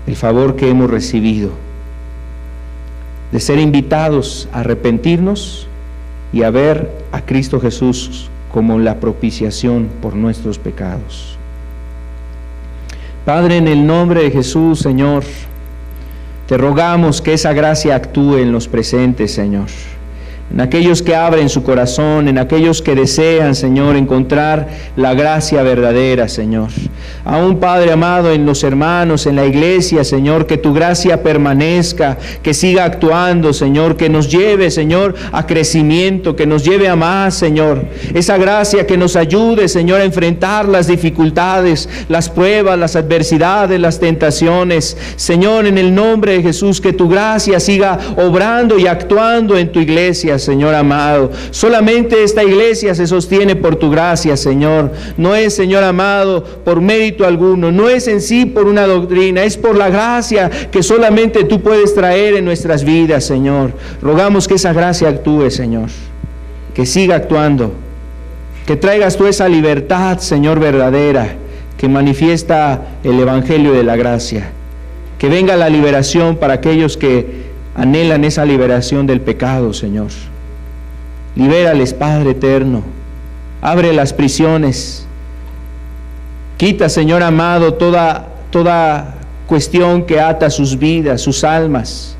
el favor que hemos recibido de ser invitados a arrepentirnos y a ver a Cristo Jesús como la propiciación por nuestros pecados. Padre, en el nombre de Jesús, Señor, te rogamos que esa gracia actúe en los presentes, Señor, en aquellos que abren su corazón, en aquellos que desean, Señor, encontrar la gracia verdadera, Señor. Aún, Padre amado, en los hermanos, en la iglesia, Señor, que tu gracia permanezca, que siga actuando, Señor, que nos lleve, Señor, a crecimiento, que nos lleve a más, Señor. Esa gracia que nos ayude, Señor, a enfrentar las dificultades, las pruebas, las adversidades, las tentaciones. Señor, en el nombre de Jesús, que tu gracia siga obrando y actuando en tu iglesia, Señor amado. Solamente esta iglesia se sostiene por tu gracia, Señor. No es, Señor amado, por mérito alguno, no es en sí por una doctrina, es por la gracia que solamente tú puedes traer en nuestras vidas, Señor. Rogamos que esa gracia actúe, Señor, que siga actuando, que traigas tú esa libertad, Señor, verdadera, que manifiesta el Evangelio de la gracia, que venga la liberación para aquellos que anhelan esa liberación del pecado, Señor. Libérales, Padre eterno. Abre las prisiones. Quita, Señor amado, toda cuestión que ata sus vidas, sus almas,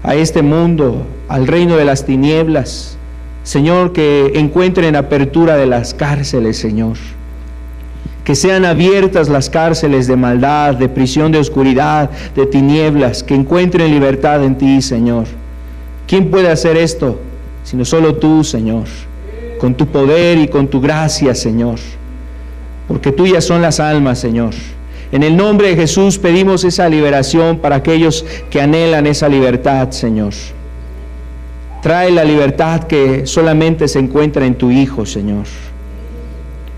a este mundo, al reino de las tinieblas. Señor, que encuentren apertura de las cárceles, Señor. Que sean abiertas las cárceles de maldad, de prisión de oscuridad, de tinieblas, que encuentren libertad en ti, Señor. ¿Quién puede hacer esto? Sino solo tú, Señor, con tu poder y con tu gracia, Señor. Porque tuyas son las almas, Señor. En el nombre de Jesús pedimos esa liberación para aquellos que anhelan esa libertad, Señor. Trae la libertad que solamente se encuentra en tu Hijo, Señor.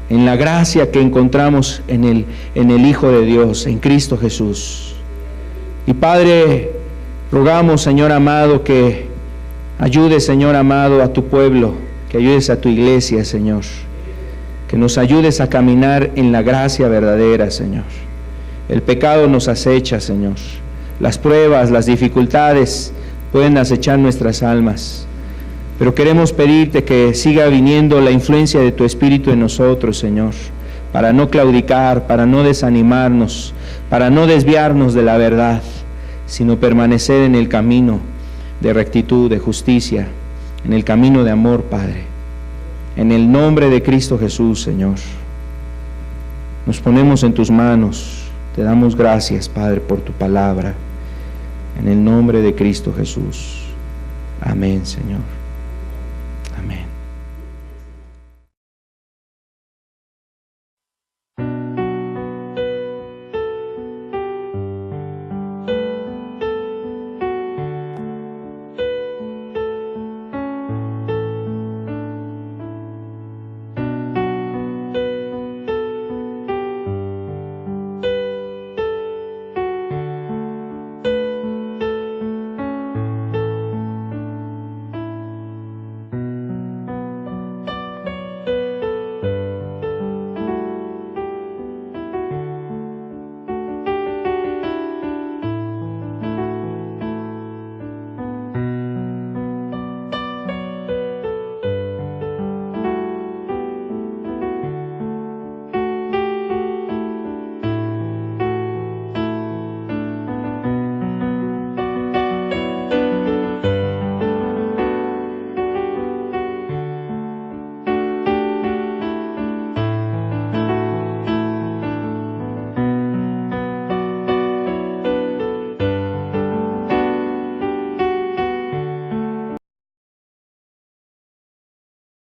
En la gracia que encontramos en el Hijo de Dios, en Cristo Jesús. Y Padre, rogamos, Señor amado, que ayudes, Señor amado, a tu pueblo, que ayudes a tu iglesia, Señor, que nos ayudes a caminar en la gracia verdadera, Señor. El pecado nos acecha, Señor. Las pruebas, las dificultades pueden acechar nuestras almas. Pero queremos pedirte que siga viniendo la influencia de tu Espíritu en nosotros, Señor, para no claudicar, para no desanimarnos, para no desviarnos de la verdad, sino permanecer en el camino de rectitud, de justicia, en el camino de amor, Padre. En el nombre de Cristo Jesús, Señor, nos ponemos en tus manos. Te damos gracias, Padre, por tu palabra. En el nombre de Cristo Jesús. Amén, Señor. Amén.